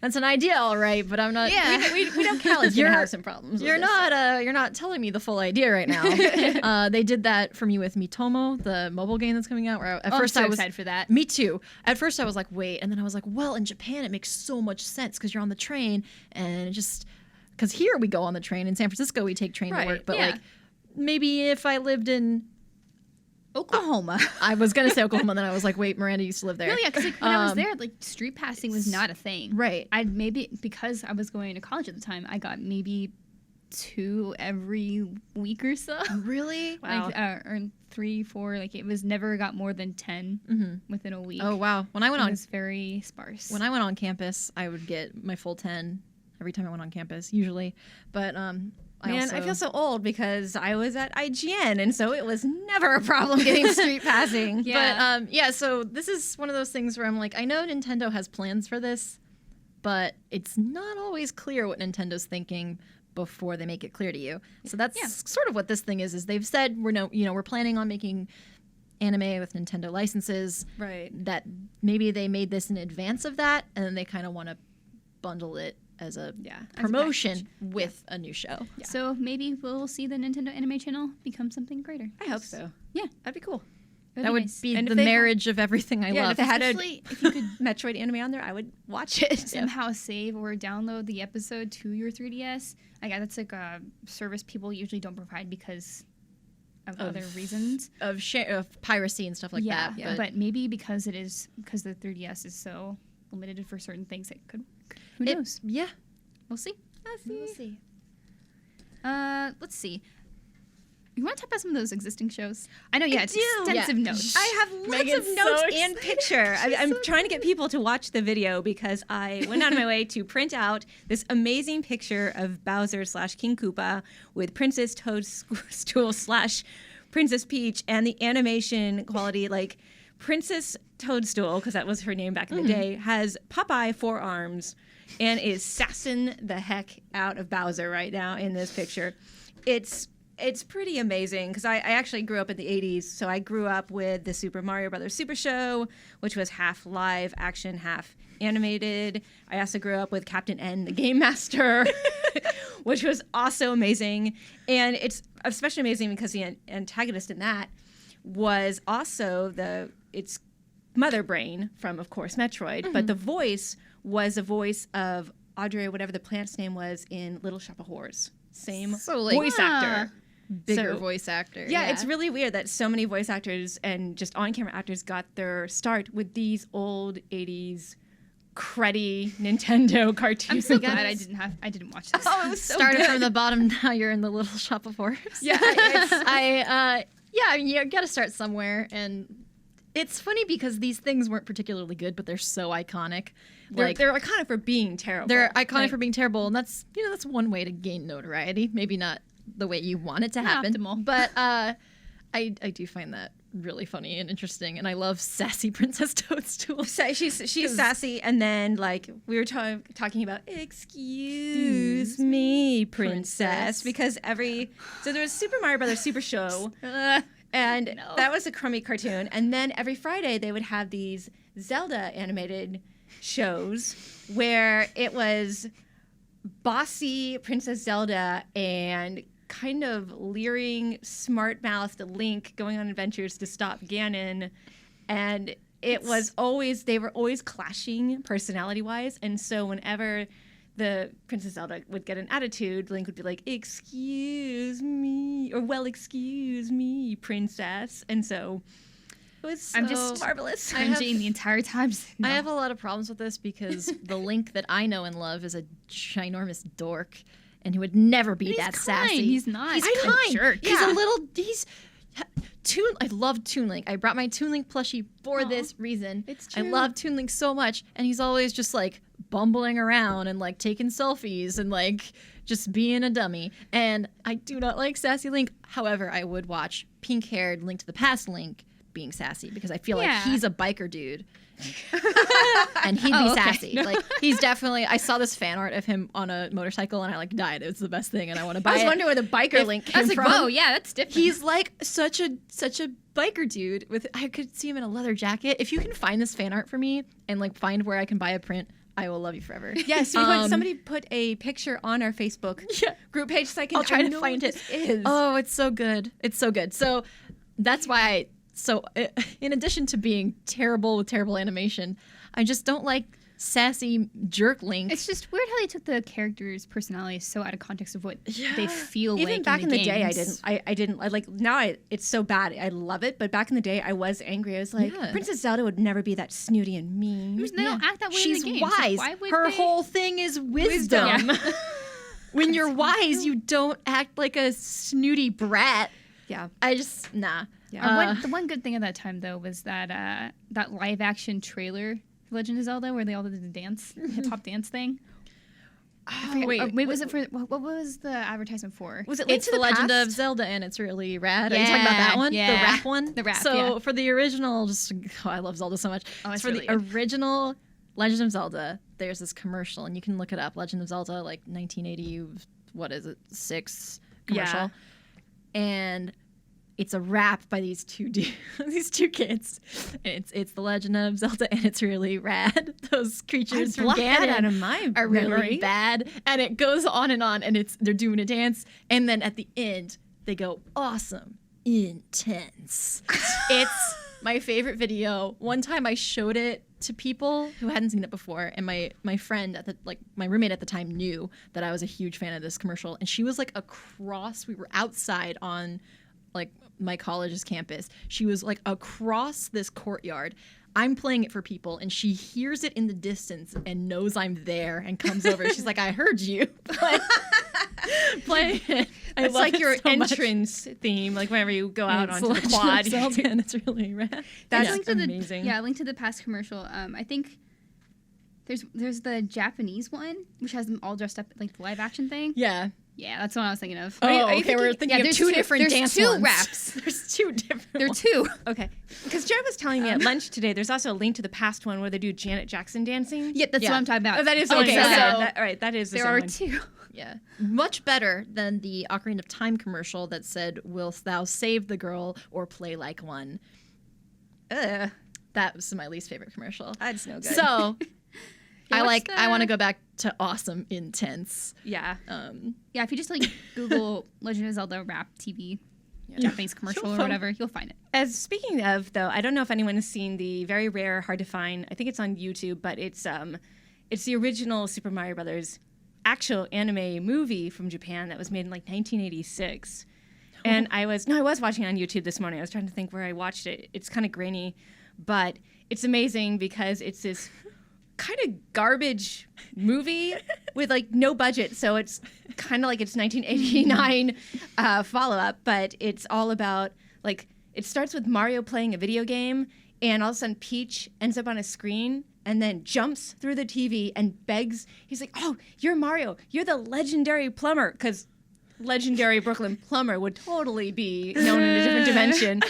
Speaker 2: That's an idea, all right, but I'm not.
Speaker 1: Yeah.
Speaker 3: We know Callie's
Speaker 2: You're-
Speaker 3: gonna have some problems.
Speaker 2: You're
Speaker 3: with this.
Speaker 2: you're not telling me the full idea right now. They did that for me with Mitomo, the mobile game that's coming out. Where at first
Speaker 1: I'm so
Speaker 2: I was
Speaker 1: excited for that.
Speaker 2: Me too. At first I was like, wait, and then I was like, well, in Japan it makes so much sense because you're on the train, and it just because here we go on the train. In San Francisco we take train
Speaker 3: Right,
Speaker 2: to work, but
Speaker 1: yeah.
Speaker 2: like maybe if I lived in
Speaker 1: Oklahoma.
Speaker 2: I was gonna say Oklahoma, and then I was like, wait, Miranda used to live there.
Speaker 1: No, yeah, because like, when I was there, like street passing was not a thing.
Speaker 2: Right.
Speaker 1: I'd maybe, because I was going to college at the time, I got maybe 2 every week or so.
Speaker 2: Really?
Speaker 3: Wow.
Speaker 1: Like, or 3, 4. Like, it was never got more than 10
Speaker 2: Mm-hmm.
Speaker 1: within a week.
Speaker 2: Oh wow. When I went
Speaker 1: It
Speaker 2: on
Speaker 1: was very sparse.
Speaker 2: When I went on campus, I would get my full 10 every time I went on campus, usually. But
Speaker 3: I feel so old because I was at IGN, and so it was never a problem getting street passing.
Speaker 1: Yeah.
Speaker 2: But so this is one of those things where I'm like, I know Nintendo has plans for this, but it's not always clear what Nintendo's thinking before they make it clear to you. So that's sort of what this thing is they've said we're planning on making anime with Nintendo licenses.
Speaker 3: Right.
Speaker 2: That maybe they made this in advance of that, and then they kind of want to bundle it as a promotion with a new show.
Speaker 3: Yeah.
Speaker 1: So maybe we'll see the Nintendo Anime Channel become something greater.
Speaker 3: I hope so.
Speaker 1: Yeah.
Speaker 3: That'd be cool.
Speaker 2: That would
Speaker 1: nice.
Speaker 2: be
Speaker 3: And
Speaker 2: the
Speaker 3: if they
Speaker 2: marriage of everything I
Speaker 3: Yeah, and
Speaker 2: love.
Speaker 3: if they had
Speaker 1: Especially if you could
Speaker 3: Metroid anime on there, I would watch it.
Speaker 1: somehow save or download the episode to your 3DS. Like, that's like a service people usually don't provide because of other reasons.
Speaker 2: of piracy and stuff like that.
Speaker 1: Yeah, but maybe because the 3DS is so limited for certain things, it could. Who knows?
Speaker 2: Yeah.
Speaker 1: We'll see.
Speaker 2: We'll see.
Speaker 1: Let's see. You want to talk about some of those existing shows? I know you had
Speaker 3: do.
Speaker 1: extensive
Speaker 2: Yeah.
Speaker 1: notes.
Speaker 3: I have lots
Speaker 2: Megan's
Speaker 3: of notes
Speaker 2: so
Speaker 3: and picture. I'm trying to get people to watch the video because I went out of my way to print out this amazing picture of Bowser / King Koopa with Princess Toadstool / Princess Peach, and the animation quality, like Princess Toadstool, because that was her name back in the day, has Popeye forearms and is sassing the heck out of Bowser right now in this picture. It's it's pretty amazing because I actually grew up in the 80s. So I grew up with the Super Mario Brothers Super Show, which was half live action, half animated. I also grew up with Captain N, the Game Master, which was also amazing. And it's especially amazing because the antagonist in that was also its Mother Brain from, of course, Metroid. But the voice was a voice of Audrey, whatever the plant's name was, in Little Shop of Horrors. Same voice actor.
Speaker 2: Bigger voice actor.
Speaker 3: Yeah, it's really weird that so many voice actors and just on-camera actors got their start with these old 80s cruddy Nintendo cartoons.
Speaker 1: I'm so glad I didn't watch this.
Speaker 3: Oh, it was so
Speaker 2: Started
Speaker 3: good.
Speaker 2: from the bottom, now you're in the Little Shop of Horrors.
Speaker 3: Yeah,
Speaker 2: I mean, you got to start somewhere, and it's funny because these things weren't particularly good, but they're so iconic.
Speaker 3: they're iconic for being terrible.
Speaker 2: They're iconic for being terrible, and that's one way to gain notoriety. Maybe not the way you want it to happen,
Speaker 1: optimal.
Speaker 2: but I do find that really funny and interesting, and I love sassy Princess Toadstool.
Speaker 3: She's sassy, and then like we were talking about, excuse me, princess, because so there was Super Mario Brothers Super Show, and that was a crummy cartoon, and then every Friday they would have these Zelda animated shows where it was bossy Princess Zelda and kind of leering, smart-mouthed Link going on adventures to stop Ganon, and they were always clashing personality-wise, and so whenever the Princess Zelda would get an attitude, Link would be like, excuse me, or well, excuse me, princess, and so it was so
Speaker 1: I'm just
Speaker 3: marvelous.
Speaker 1: cringing the entire time.
Speaker 2: I have a lot of problems with this because the Link that I know and love is a ginormous dork, and he would never be that sassy.
Speaker 1: He's not.
Speaker 2: He's
Speaker 1: a
Speaker 2: kind.
Speaker 1: jerk.
Speaker 2: He's a little. I love Toon Link. I brought my Toon Link plushie for this reason.
Speaker 3: It's
Speaker 2: I
Speaker 3: true.
Speaker 2: love Toon Link so much, and he's always just like bumbling around and like taking selfies and like just being a dummy. And I do not like sassy Link. However, I would watch pink-haired Link to the Past Link being sassy because I feel like he's a biker dude. And he'd be sassy. Like he's definitely. I saw this fan art of him on a motorcycle, and I like died. It was the best thing, and I want to buy it.
Speaker 3: I was wondering where the biker Link came
Speaker 1: I was like,
Speaker 3: from.
Speaker 1: whoa, yeah, that's different.
Speaker 2: He's like such a biker dude. I could see him in a leather jacket. If you can find this fan art for me and like find where I can buy a print, I will love you forever.
Speaker 3: Yes, somebody put a picture on our Facebook group page so
Speaker 2: I'll try to find it. Oh, it's so good. It's so good. So that's why in addition to being terrible with terrible animation, I just don't like sassy jerk Link.
Speaker 1: It's just weird how they took the characters' personalities so out of context of what they feel like.
Speaker 3: Even back in the day,
Speaker 1: games.
Speaker 3: I didn't like. Now it's so bad. I love it, but back in the day, I was angry. I was like, Princess Zelda would never be that snooty and mean.
Speaker 1: They don't act that way
Speaker 2: She's
Speaker 1: in the games.
Speaker 2: wise.
Speaker 1: Why would
Speaker 2: Her
Speaker 1: they?
Speaker 2: whole thing is wisdom.
Speaker 1: Yeah.
Speaker 2: When you're wise, you don't act like a snooty brat.
Speaker 3: Yeah,
Speaker 2: I just nah.
Speaker 3: Yeah.
Speaker 1: The one good thing at that time though was that that live action trailer, Legend of Zelda, where they all did the dance, hip hop dance thing. Maybe was it for what was the advertisement for?
Speaker 3: Was it Link
Speaker 2: It's
Speaker 3: to
Speaker 2: the
Speaker 3: the
Speaker 2: Legend
Speaker 3: Past?
Speaker 2: of Zelda, and it's really rad. Are you talking about that one?
Speaker 1: Yeah.
Speaker 2: The rap one?
Speaker 1: The rap,
Speaker 2: So
Speaker 1: yeah.
Speaker 2: for the original, I love Zelda so much.
Speaker 1: Oh, it's
Speaker 2: for
Speaker 1: really
Speaker 2: the
Speaker 1: good.
Speaker 2: original Legend of Zelda, there's this commercial, and you can look it up. Legend of Zelda, like 1980, what is it, 6 commercial.
Speaker 3: Yeah.
Speaker 2: And it's a rap by these two kids. And it's the Legend of Zelda, and it's really rad. Those creatures from
Speaker 3: blocked that
Speaker 2: Ganon
Speaker 3: out of my
Speaker 2: are really
Speaker 3: memory.
Speaker 2: bad, and it goes on, and they're doing a dance, and then at the end they go awesome, intense. It's my favorite video. One time I showed it to people who hadn't seen it before, and my friend my roommate at the time knew that I was a huge fan of this commercial, and she was like we were outside on like my college's campus. She was like across this courtyard. I'm playing it for people, and she hears it in the distance and knows I'm there and comes over. She's like, I heard you playing it.
Speaker 3: It's like your
Speaker 2: so much.
Speaker 3: entrance theme, like whenever you go out
Speaker 2: It's
Speaker 3: onto the
Speaker 2: Legend of
Speaker 3: quad.
Speaker 2: Zelda, and it's really rad.
Speaker 3: That's
Speaker 1: Link to
Speaker 3: amazing.
Speaker 1: Link to the Past commercial. I think there's the Japanese one, which has them all dressed up like the live action thing.
Speaker 2: Yeah.
Speaker 1: Yeah, that's what I was thinking of.
Speaker 2: Oh,
Speaker 3: are you
Speaker 2: okay. We're thinking of
Speaker 1: there's
Speaker 2: two different
Speaker 1: there's
Speaker 2: dance
Speaker 1: two
Speaker 2: ones.
Speaker 1: raps.
Speaker 2: There's two different
Speaker 1: There are
Speaker 2: ones.
Speaker 1: two.
Speaker 3: Okay. Because Jared was telling me at lunch today, there's also a Link to the Past one where they do Janet Jackson dancing.
Speaker 1: Yeah, that's
Speaker 2: Yeah.
Speaker 1: what I'm talking about.
Speaker 3: Oh, that is the
Speaker 2: Okay,
Speaker 3: one.
Speaker 2: so-
Speaker 3: All right, that is the
Speaker 1: there
Speaker 3: same
Speaker 1: are
Speaker 3: one.
Speaker 1: two.
Speaker 2: Yeah. Much better than the Ocarina of Time commercial that said, "Wilt thou save the girl or play like one?"
Speaker 3: Ugh,
Speaker 2: That was my least favorite commercial.
Speaker 3: that's no good.
Speaker 2: So I
Speaker 1: what's
Speaker 2: I want to
Speaker 1: the-
Speaker 2: go back to awesome intense.
Speaker 3: yeah.
Speaker 1: Yeah, if you just like Google Legend of Zelda rap TV Japanese commercial or whatever, you'll find it.
Speaker 3: As speaking of, though, I don't know if anyone has seen the very rare, hard to find. I think it's on YouTube, but it's the original Super Mario Brothers actual anime movie from Japan that was made in like 1986. And I was watching it on YouTube this morning. I was trying to think where I watched it. It's kind of grainy, but it's amazing because it's this kind of garbage movie with like no budget. So it's kind of like its 1989 follow-up, but it's all about like, it starts with Mario playing a video game, and all of a sudden Peach ends up on a screen and then jumps through the TV and begs. He's like, "Oh, you're Mario. You're the legendary plumber," because legendary Brooklyn plumber would totally be known in a different dimension.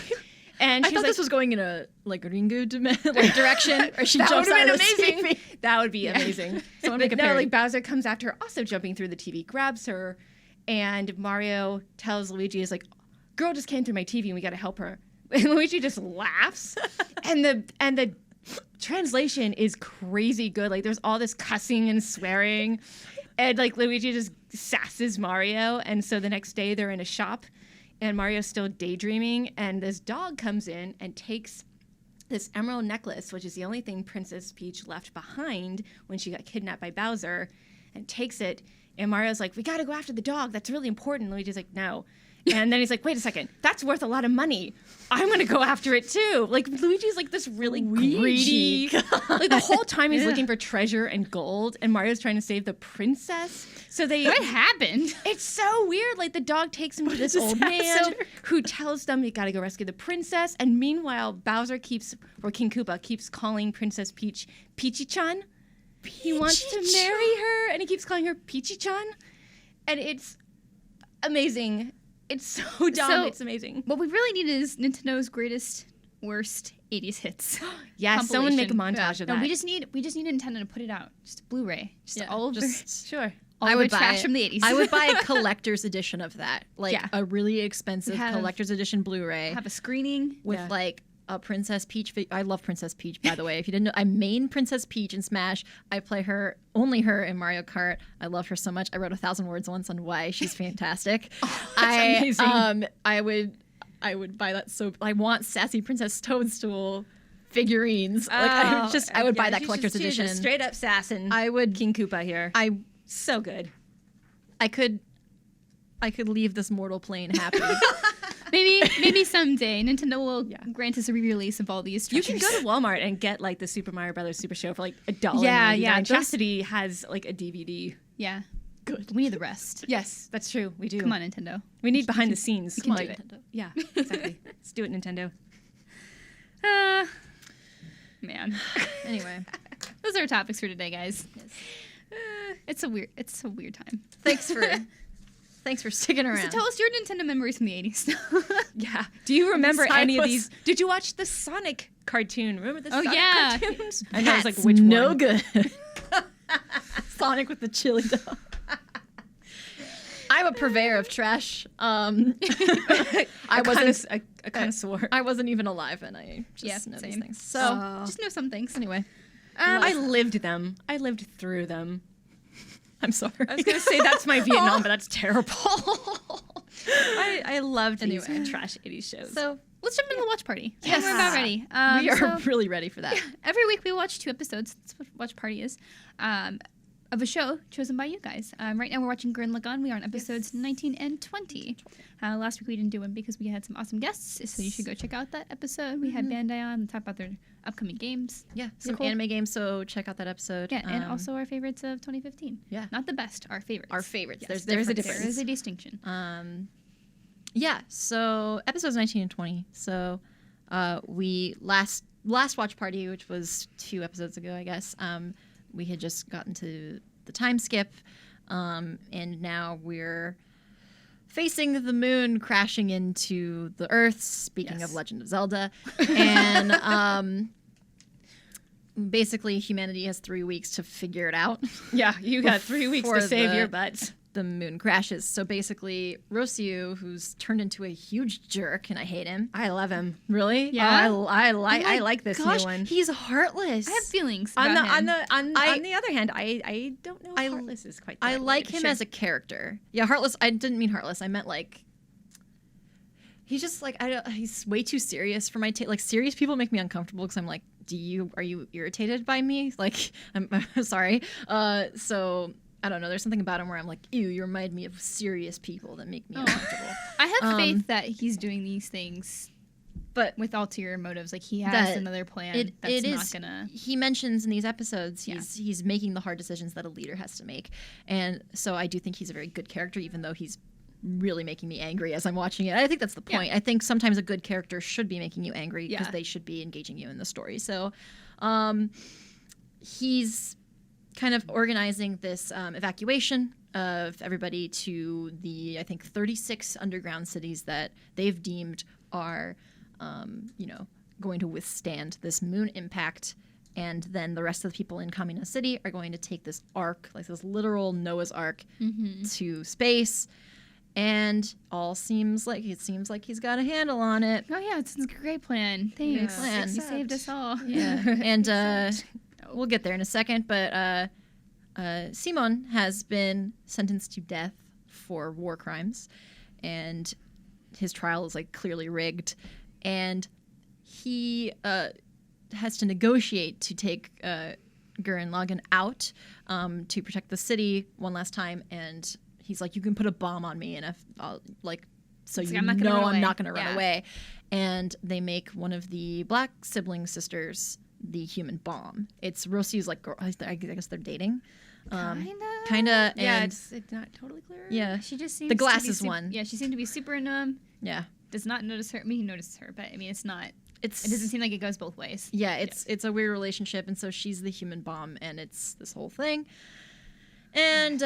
Speaker 3: And
Speaker 2: I
Speaker 3: she's
Speaker 2: thought
Speaker 3: like,
Speaker 2: this was going in a like Ringu direction, or she
Speaker 3: that
Speaker 2: jumps
Speaker 3: would
Speaker 2: out
Speaker 3: have
Speaker 2: of
Speaker 3: been
Speaker 2: the
Speaker 3: amazing.
Speaker 2: TV.
Speaker 3: That would be amazing.
Speaker 2: Someone make a
Speaker 3: But no,
Speaker 2: parody.
Speaker 3: like Bowser comes after her, also jumping through the TV, grabs her, and Mario tells Luigi, is like, "Girl just came through my TV and we got to help her." And Luigi just laughs, and the translation is crazy good. Like there's all this cussing and swearing, and like Luigi just sasses Mario. And so the next day they're in a shop, and Mario's still daydreaming, and this dog comes in and takes this emerald necklace, which is the only thing Princess Peach left behind when she got kidnapped by Bowser, and takes it. And Mario's like, "We got to go after the dog. That's really important." Luigi's like, "No." And then he's like, "Wait a second. That's worth a lot of money. I'm going to go after it too." Like Luigi's like this really greedy. Like the whole time he's looking for treasure and gold, and Mario's trying to save the princess. So
Speaker 1: What happened?
Speaker 3: it's so weird. Like the dog takes him to this old man who tells them they gotta go rescue the princess. And meanwhile, King Koopa keeps calling Princess Peach Peachy-chan. He wants to marry her, and he keeps calling her Peachy-chan. And it's amazing. It's so dumb.
Speaker 1: So-
Speaker 3: it's amazing.
Speaker 1: What we really need is Nintendo's greatest, worst 80s hits.
Speaker 3: Yes, someone make a
Speaker 1: compilation.
Speaker 3: montage of
Speaker 1: No,
Speaker 3: that.
Speaker 1: we just need Nintendo to put it out. Just a Blu-ray. Just all of
Speaker 3: Sure.
Speaker 1: all
Speaker 2: I
Speaker 1: the
Speaker 2: would
Speaker 1: trash
Speaker 2: buy
Speaker 1: from the 80s.
Speaker 2: I would buy a collector's edition of that, like
Speaker 1: Yeah.
Speaker 2: a really expensive
Speaker 1: Have-
Speaker 2: collector's edition Blu-ray
Speaker 1: have a screening.
Speaker 2: with
Speaker 3: Yeah.
Speaker 2: like a Princess Peach. I love Princess Peach, by the way. If you didn't know, I main Princess Peach in Smash. I play her, only her in Mario Kart. I love her so much. I wrote 1,000 words once on why she's fantastic.
Speaker 3: amazing.
Speaker 2: I would buy that. So I want Sassy Princess Toadstool figurines. I would buy that collector's edition.
Speaker 3: Straight up assassin.
Speaker 2: I would.
Speaker 3: King Koopa here.
Speaker 2: I
Speaker 3: So good.
Speaker 2: I could leave this mortal plane happy.
Speaker 1: Maybe someday Nintendo will grant us a re-release of all these
Speaker 3: You
Speaker 1: treasures.
Speaker 3: can go to Walmart and get like the Super Mario Brothers Super Show for like $1.99.
Speaker 1: Yeah, those-
Speaker 3: Chastity has like a DVD.
Speaker 1: Yeah. Good. We need the rest.
Speaker 3: Yes, that's true. We do.
Speaker 1: Come on, Nintendo.
Speaker 3: We need behind the scenes.
Speaker 2: Come on,
Speaker 3: Like,
Speaker 2: Nintendo.
Speaker 3: yeah, exactly. Let's do it, Nintendo.
Speaker 1: Man.
Speaker 2: Anyway,
Speaker 1: Those are our topics for today, guys. It's a weird time.
Speaker 2: thanks for sticking around.
Speaker 1: So tell us your Nintendo memories from the 80s.
Speaker 3: Yeah. Do you remember
Speaker 2: Besides
Speaker 3: any of
Speaker 2: what's-
Speaker 3: these? Did you watch the Sonic cartoon? Remember the Sonic
Speaker 1: yeah.
Speaker 3: cartoons? I know. I was like,
Speaker 2: That's
Speaker 3: which
Speaker 2: no
Speaker 3: one?
Speaker 2: good. Sonic with the chili dog. I'm a purveyor of trash. I wasn't.
Speaker 3: A connoisseur.
Speaker 2: I wasn't even alive, and I just know these
Speaker 1: same.
Speaker 2: things. So
Speaker 1: Just know some things.
Speaker 2: anyway,
Speaker 3: I lived them. I lived through them.
Speaker 2: I'm sorry.
Speaker 3: I was gonna say that's my Vietnam, but that's terrible. I loved these
Speaker 2: Anyway.
Speaker 3: trash 80s shows.
Speaker 1: So let's jump into the watch party.
Speaker 3: Yes.
Speaker 1: We're about ready.
Speaker 2: We are
Speaker 1: so
Speaker 2: really ready for that.
Speaker 1: every week we watch 2 episodes. That's what watch party is. Of a show chosen by you guys. Right now we're watching Gurren Lagann. We are on episodes 19 and 20. Last week we didn't do one because we had some awesome guests, so you should go check out that episode. We had Bandai on to talk about their upcoming games.
Speaker 2: Yeah,
Speaker 1: So
Speaker 2: some
Speaker 1: cool.
Speaker 2: anime games. So check out that episode.
Speaker 1: Yeah, and also our favorites of 2015.
Speaker 2: Yeah.
Speaker 1: Not the best, our favorites.
Speaker 2: our favorites.
Speaker 1: Yes,
Speaker 2: There's
Speaker 3: a
Speaker 1: There
Speaker 3: difference.
Speaker 1: is a distinction.
Speaker 2: Yeah, so episodes 19 and 20. So we last watch party, which was 2 episodes ago, I guess. We had just gotten to the time skip, and now we're facing the moon crashing into the Earth. Speaking
Speaker 3: Yes.
Speaker 2: of Legend of Zelda, and basically humanity has 3 weeks to figure it out.
Speaker 3: yeah, you got 3 weeks
Speaker 2: For
Speaker 3: to save
Speaker 2: the-
Speaker 3: your butts.
Speaker 2: the moon crashes. So basically, Rossiu, who's turned into a huge jerk, and I hate him.
Speaker 3: I love him.
Speaker 2: Really?
Speaker 1: Yeah.
Speaker 3: I like this
Speaker 2: Gosh,
Speaker 3: new one.
Speaker 2: he's heartless.
Speaker 1: I have feelings
Speaker 3: On
Speaker 1: about him.
Speaker 3: the other hand, I don't know if Heartless is quite. The
Speaker 2: I
Speaker 3: right
Speaker 2: like
Speaker 3: word.
Speaker 2: him
Speaker 3: Sure.
Speaker 2: as a character. Yeah, heartless. I didn't mean heartless. I meant like. He's just like he's way too serious for my taste. Like serious people make me uncomfortable because I'm like, are you irritated by me? Like I'm sorry. So I don't know. There's something about him where I'm like, ew, you remind me of serious people that make me uncomfortable.
Speaker 1: I have faith that he's doing these things,
Speaker 2: but
Speaker 1: with ulterior motives. Like he
Speaker 2: That-
Speaker 1: has another plan that's
Speaker 2: it
Speaker 1: not
Speaker 2: is-
Speaker 1: gonna.
Speaker 2: He mentions in these episodes he's making the hard decisions that a leader has to make, and so I do think he's a very good character, even though he's really making me angry as I'm watching it. I think that's the point.
Speaker 1: Yeah.
Speaker 2: I think sometimes a good character should be making you angry because
Speaker 1: Yeah.
Speaker 2: they should be engaging you in the story. So he's kind of organizing this evacuation of everybody to the, I think, 36 underground cities that they've deemed are, going to withstand this moon impact. And then the rest of the people in Kamina City are going to take this ark, like this literal Noah's Ark, to space. And seems like he's got a handle on it.
Speaker 1: Oh yeah, it's a great plan. Thanks.
Speaker 3: Yeah.
Speaker 1: You saved us all.
Speaker 2: Yeah, and we'll get there in a second. But Simon has been sentenced to death for war crimes, and his trial is like clearly rigged. And he has to negotiate to take Gurren Lagann out to protect the city one last time. And he's like, you can put a bomb on me, and if I'll, like, so
Speaker 1: It's
Speaker 2: you
Speaker 1: like, I'm not gonna
Speaker 2: know
Speaker 1: run
Speaker 2: I'm
Speaker 1: away.
Speaker 2: not going to run
Speaker 1: Yeah.
Speaker 2: away. And they make one of the black sibling sisters the human bomb. It's Rossiu's like girl. I guess they're dating. Kinda.
Speaker 3: Yeah,
Speaker 2: And
Speaker 3: it's not totally clear.
Speaker 2: yeah,
Speaker 1: She just seems
Speaker 2: the
Speaker 1: to be
Speaker 2: glasses one.
Speaker 1: Yeah, she seemed to be super into him.
Speaker 2: Yeah.
Speaker 1: Does not notice her. I mean, he notices her, but I mean, it's not.
Speaker 2: It
Speaker 1: It doesn't seem like it goes both ways.
Speaker 2: Yeah, it's a weird relationship, and so she's the human bomb, and it's this whole thing. And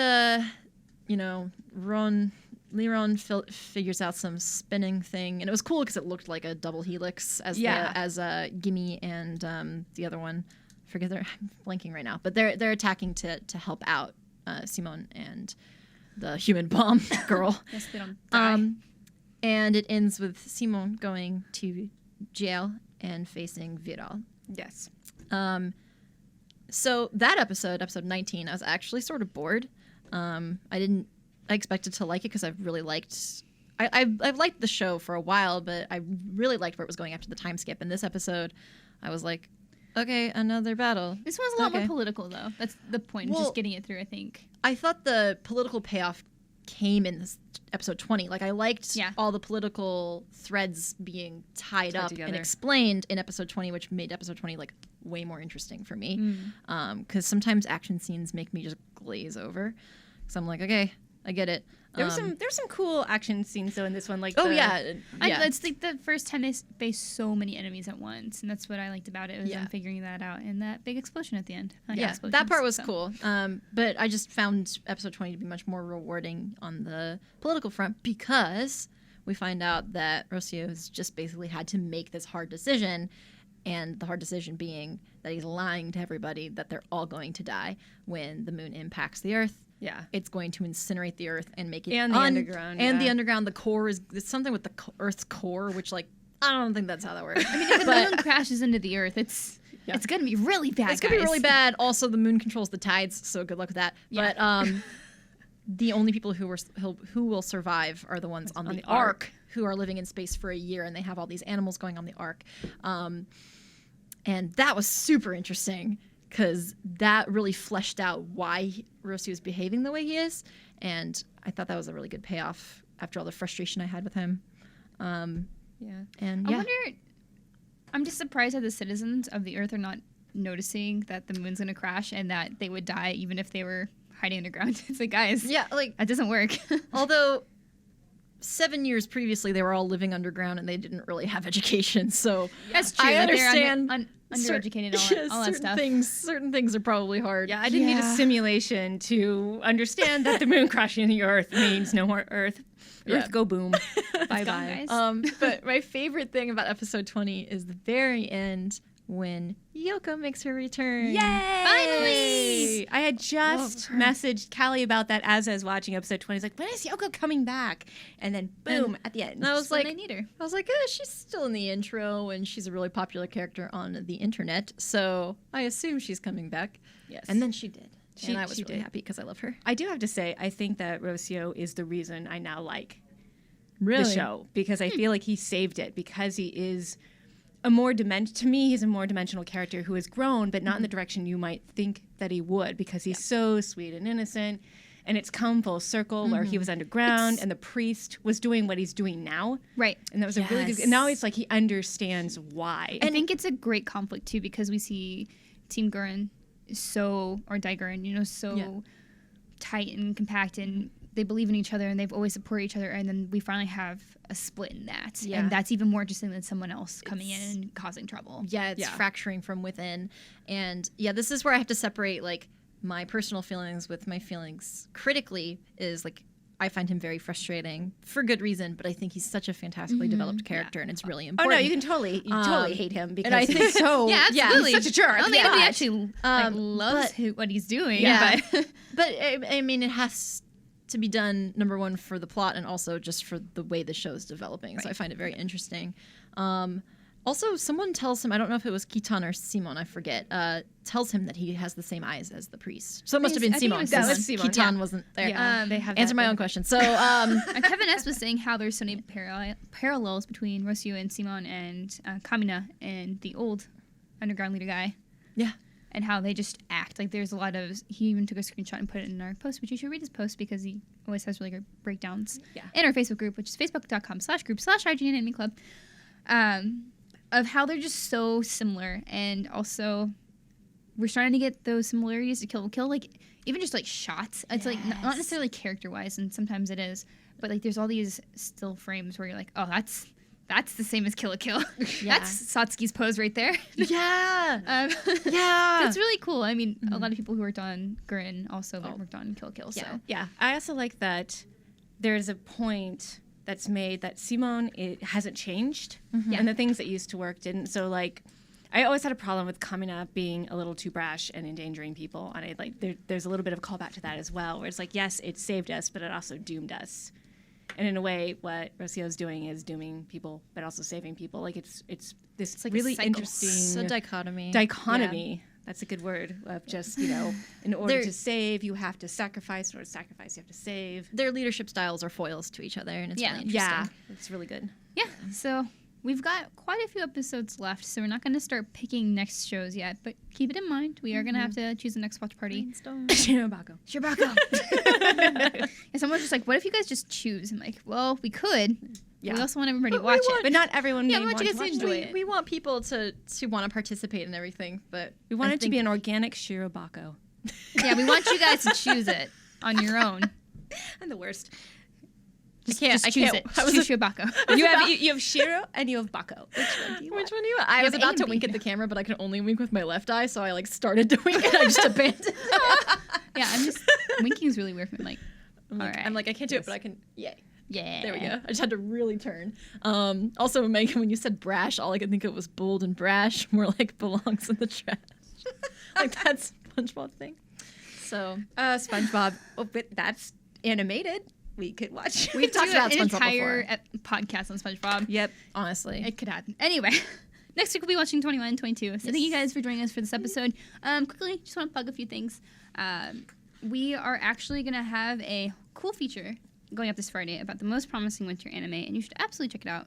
Speaker 2: Liron figures out some spinning thing, and it was cool because it looked like a double helix as Gimme and the other one. Forget I'm blanking right now, but they're attacking to help out Simon and the human bomb girl.
Speaker 1: Yes, they don't die.
Speaker 2: And it ends with Simon going to jail and facing Viral.
Speaker 3: Yes.
Speaker 2: So that episode 19, I was actually sort of bored. I expected to like it because I've really liked. I've liked the show for a while, but I really liked where it was going after the time skip. And this episode, I was like, okay, another battle.
Speaker 1: This one's a lot more political, though. That's the point.
Speaker 2: Well,
Speaker 1: just getting it through, I think.
Speaker 2: I thought the political payoff came in this episode 20. Like, I liked all the political threads being tied up
Speaker 3: together.
Speaker 2: and explained in episode 20, which made episode 20 like way more interesting for me. Because sometimes action scenes make me just glaze over. So I'm like, okay, I get it.
Speaker 3: There's some cool action scenes though in this one. Like
Speaker 1: It's like the first time they face so many enemies at once, and that's what I liked about it. Was them figuring that out and that big explosion at the end.
Speaker 2: That part was cool. But I just found episode 20 to be much more rewarding on the political front because we find out that Rossiu has just basically had to make this hard decision, and the hard decision being that he's lying to everybody that they're all going to die when the moon impacts the Earth.
Speaker 3: Yeah.
Speaker 2: It's going to incinerate the Earth and make it
Speaker 3: and the underground.
Speaker 2: And the underground, the core is something with the Earth's core, which like I don't think that's how that works.
Speaker 1: I mean, if the moon crashes into the Earth, it's gonna be really bad.
Speaker 2: It's gonna be really bad. Also, the moon controls the tides, so good luck with that.
Speaker 1: Yeah.
Speaker 2: But the only people who will survive are the ones on the Ark, who are living in space for a year, and they have all these animals going on the Ark. And that was super interesting because that really fleshed out why Rossiu is behaving the way he is, and I thought that was a really good payoff after all the frustration I had with him. And
Speaker 1: I wonder. I'm just surprised that the citizens of the Earth are not noticing that the moon's gonna crash and that they would die even if they were hiding underground. It's like, guys, that doesn't work.
Speaker 2: Although 7 years previously they were all living underground and they didn't really have education, so
Speaker 1: that's true.
Speaker 2: I understand.
Speaker 1: Undereducated, all that stuff.
Speaker 2: Certain things are probably hard.
Speaker 3: Yeah, I didn't need a simulation to understand that the moon crashing into the Earth means no more Earth. Earth go boom. Bye bye.
Speaker 1: Guys.
Speaker 2: But my favorite thing about episode 20 is the very end when Yoko makes her return.
Speaker 3: Yay!
Speaker 1: Finally!
Speaker 3: I had just messaged Callie about that as I was watching episode 20. He's like, when is Yoko coming back? And then boom, at the end.
Speaker 2: And I was
Speaker 1: When
Speaker 2: like,
Speaker 1: they need her.
Speaker 2: she's still in the intro, and she's a really popular character on the internet, so I assume she's coming back.
Speaker 3: Yes.
Speaker 2: And then she did. And I was
Speaker 3: she
Speaker 2: really
Speaker 3: did.
Speaker 2: happy because I love her.
Speaker 3: I do have to say, I think that Rocio is the reason I now like
Speaker 2: Really?
Speaker 3: the show, because I feel like he saved it, because he is a more to me, he's a more dimensional character who has grown, but not in the direction you might think that he would, because he's so sweet and innocent. And it's come full circle where he was underground and the priest was doing what he's doing now.
Speaker 1: Right.
Speaker 3: And that was a really good, and now it's like he understands why.
Speaker 1: I think it's a great conflict too, because we see Team Gurren or Daigurren, so tight and compact, and they believe in each other and they've always supported each other, and then we finally have a split in that.
Speaker 2: Yeah.
Speaker 1: And that's even more interesting than someone else coming in and causing trouble.
Speaker 2: Yeah, it's fracturing from within. And yeah, this is where I have to separate like my personal feelings with my feelings critically. Is like, I find him very frustrating for good reason, but I think he's such a fantastically developed character, and it's really
Speaker 3: Oh
Speaker 2: important.
Speaker 3: no, you totally hate him, because
Speaker 2: and I
Speaker 3: he's
Speaker 2: think
Speaker 3: so
Speaker 1: Yeah, absolutely.
Speaker 3: he's such a jerk.
Speaker 1: I don't think anybody
Speaker 3: Yeah.
Speaker 1: actually loves what he's doing.
Speaker 2: Yeah.
Speaker 1: But
Speaker 2: But I mean, it has to be done, number one, for the plot, and also just for the way the show is developing. So I find it very interesting. Also, someone tells him, I don't know if it was Kitan or Simon, I forget, tells him that he has the same eyes as the priest. So it must have been
Speaker 1: I think it
Speaker 2: Simon.
Speaker 1: was
Speaker 2: because
Speaker 3: Simon.
Speaker 2: Kitan wasn't there.
Speaker 3: Yeah, they have
Speaker 2: Answer
Speaker 3: that
Speaker 2: my
Speaker 3: thing.
Speaker 2: own question. So,
Speaker 1: Kevin S. was saying how there's so many parallels between Rocio and Simon and Kamina and the old underground leader guy.
Speaker 2: yeah.
Speaker 1: And how they just act. Like, there's a lot of... He even took a screenshot and put it in our post, which you should read his post because he always has really good breakdowns.
Speaker 3: Yeah.
Speaker 1: In our Facebook group, which is facebook.com/group/IGN Anime Club, of how they're just so similar. And also, we're starting to get those similarities to Kill Kill. Like, even just, like, shots. It's, like, not necessarily character-wise, and sometimes it is. But, like, there's all these still frames where you're like, oh, that's the same as Kill la Kill.
Speaker 2: Yeah.
Speaker 1: That's Satsuki's pose right there.
Speaker 2: Yeah.
Speaker 1: Yeah. So it's really cool. I mean, a lot of people who worked on Gurren also worked on Kill la Kill. So.
Speaker 3: Yeah. I also like that there's a point that's made that Simon, it hasn't changed, and the things that used to work didn't. So, like, I always had a problem with Kamina being a little too brash and endangering people, and I like there's a little bit of a callback to that as well, where it's like, yes, it saved us, but it also doomed us. And in a way, what Rocio's doing is dooming people, but also saving people. Like, it's this
Speaker 1: like a
Speaker 3: really
Speaker 1: cycle.
Speaker 3: interesting
Speaker 2: It's a dichotomy.
Speaker 3: dichotomy. That's a good word of just, in order to save, you have to sacrifice. In order to sacrifice, you have to save.
Speaker 2: Their leadership styles are foils to each other, and it's really interesting.
Speaker 3: Yeah, it's really good.
Speaker 1: Yeah. So we've got quite a few episodes left, so we're not going to start picking next shows yet. But keep it in mind, we are going to have to choose the next watch party.
Speaker 3: Shirobako.
Speaker 1: And someone's just like, what if you guys just choose? I'm like, well, we could.
Speaker 3: Yeah.
Speaker 1: We also want everybody to
Speaker 2: But we
Speaker 1: watch
Speaker 2: want-
Speaker 1: it.
Speaker 3: But not everyone
Speaker 1: Yeah,
Speaker 3: may
Speaker 1: we want
Speaker 3: want
Speaker 1: you
Speaker 3: to
Speaker 1: guys to
Speaker 3: watch
Speaker 1: enjoy
Speaker 3: it.
Speaker 1: it.
Speaker 2: We want people to want to participate in everything, but
Speaker 3: We want
Speaker 2: I
Speaker 3: it to
Speaker 2: think-
Speaker 3: be an organic Shirobako.
Speaker 1: Yeah, we want you guys to choose it on your own.
Speaker 3: I'm the worst.
Speaker 1: Just
Speaker 2: I
Speaker 1: choose
Speaker 2: can't-
Speaker 1: it.
Speaker 2: I was
Speaker 1: Choose Shirobako.
Speaker 3: You have Shiro and you have Bako. Which one do you
Speaker 2: Which
Speaker 3: want?
Speaker 2: one do you want? I
Speaker 1: You
Speaker 2: was
Speaker 1: have
Speaker 2: about
Speaker 1: A
Speaker 2: to
Speaker 1: and
Speaker 2: wink
Speaker 1: B.
Speaker 2: at the camera, but I could only wink with my left eye, so I like started to wink and I just abandoned it.
Speaker 1: Yeah, I'm just winking is really weird for me. Like, alright.
Speaker 2: I'm like, I can't do it, but I can. Yay.
Speaker 1: yeah.
Speaker 2: There we go. I just had to really turn. Also, Megan, when you said brash, all I could think of was bold and brash, more like belongs in the trash. Like that's SpongeBob thing. So
Speaker 3: SpongeBob. Oh, but that's animated. We could watch.
Speaker 2: we've talked
Speaker 1: Do
Speaker 2: about
Speaker 1: an
Speaker 2: SpongeBob
Speaker 1: entire
Speaker 2: before.
Speaker 1: podcast on SpongeBob.
Speaker 3: Yep.
Speaker 2: Honestly,
Speaker 1: It could happen. Anyway, next week we'll be watching 21 and 22. So thank you guys for joining us for this episode. Quickly, just want to plug a few things. We are actually going to have a cool feature going up this Friday about the most promising winter anime, and you should absolutely check it out.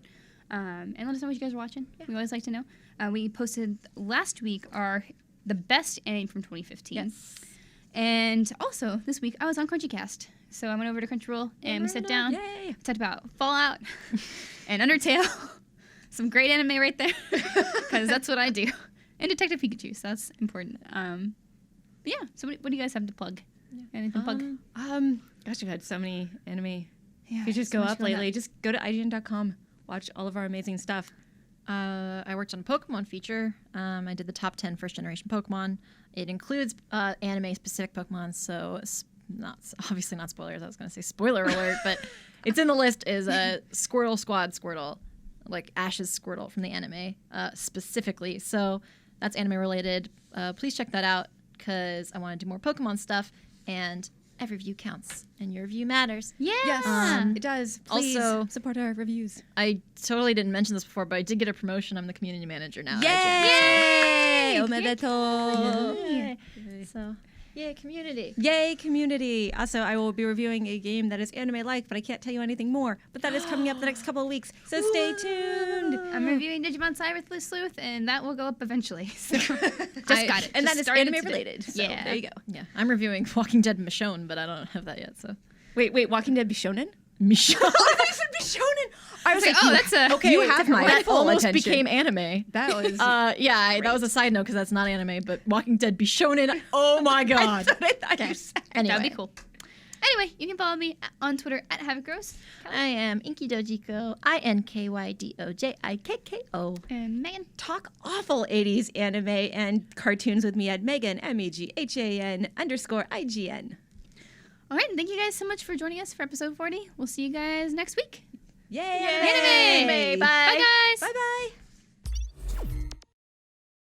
Speaker 1: And let us know what you guys are watching. Yeah. We always like to know. We posted last week the best anime from 2015.
Speaker 2: yes.
Speaker 1: And also, this week, I was on CrunchyCast. So I went over to Crunchyroll, and we sat down.
Speaker 3: Yay.
Speaker 1: Talked about Fallout and Undertale. Some great anime right there, because that's what I do. And Detective Pikachu, so that's important. But yeah, so what do you guys have to plug? Anything to plug?
Speaker 3: Gosh, we've had so many anime
Speaker 1: Yeah,
Speaker 3: features
Speaker 1: so
Speaker 3: go
Speaker 1: much
Speaker 3: up
Speaker 1: going
Speaker 3: lately.
Speaker 1: on.
Speaker 3: Just go to IGN.com. Watch all of our amazing stuff.
Speaker 2: I worked on a Pokemon feature. I did the top 10 first generation Pokemon. It includes anime specific Pokemon, so it's obviously not spoilers. I was going to say spoiler alert, but it's in the list is a Squirtle Squad Squirtle, like Ash's Squirtle from the anime specifically. So That's anime related. Please check that out because I want to do more Pokemon stuff, and every view counts, and your view matters.
Speaker 1: Yeah.
Speaker 3: Yes, it does. Please
Speaker 2: Also,
Speaker 3: support our reviews.
Speaker 2: I totally didn't mention this before, but I did get a promotion. I'm the community manager now.
Speaker 3: Yay!
Speaker 1: Yay!
Speaker 3: Omedetou!
Speaker 2: Yay! So, yay, community.
Speaker 3: Yay, community. Also, I will be reviewing a game that is anime-like, but I can't tell you anything more. But that is coming up the next couple of weeks, so stay tuned.
Speaker 1: I'm reviewing Digimon Cyber Sleuth, and that will go up eventually. So just got it.
Speaker 3: And
Speaker 1: Just
Speaker 3: that is
Speaker 1: started
Speaker 3: anime
Speaker 1: today.
Speaker 3: related. So
Speaker 1: Yeah.
Speaker 3: there you go.
Speaker 2: Yeah, I'm reviewing Walking Dead Michonne, but I don't have that yet, so.
Speaker 3: Wait, Walking Dead Bishonen?
Speaker 2: Michonne.
Speaker 3: Oh, I said Bishonen! I was like,
Speaker 1: oh, that's a...
Speaker 3: okay,
Speaker 2: You
Speaker 3: wait,
Speaker 2: have
Speaker 3: different
Speaker 2: my
Speaker 3: one.
Speaker 2: that
Speaker 3: Full
Speaker 2: almost
Speaker 3: attention.
Speaker 2: became anime.
Speaker 3: That was...
Speaker 2: That was a side note because that's not anime, but Walking Dead Bishonen. Oh my god.
Speaker 3: I thought you said.
Speaker 2: Anyway.
Speaker 1: That'd be cool. Anyway, you can follow me on Twitter at HavoCgross.
Speaker 2: I am Inky Dojiko, INKYDOJIKKO.
Speaker 1: And Megan.
Speaker 3: Talk awful 80s anime and cartoons with me at Megan, MEGHAN_IGN.
Speaker 1: All right, and thank you guys so much for joining us for episode 40. We'll see you guys next week.
Speaker 3: Yay!
Speaker 1: Anime!
Speaker 2: Bye.
Speaker 1: Bye, guys!
Speaker 3: Bye-bye!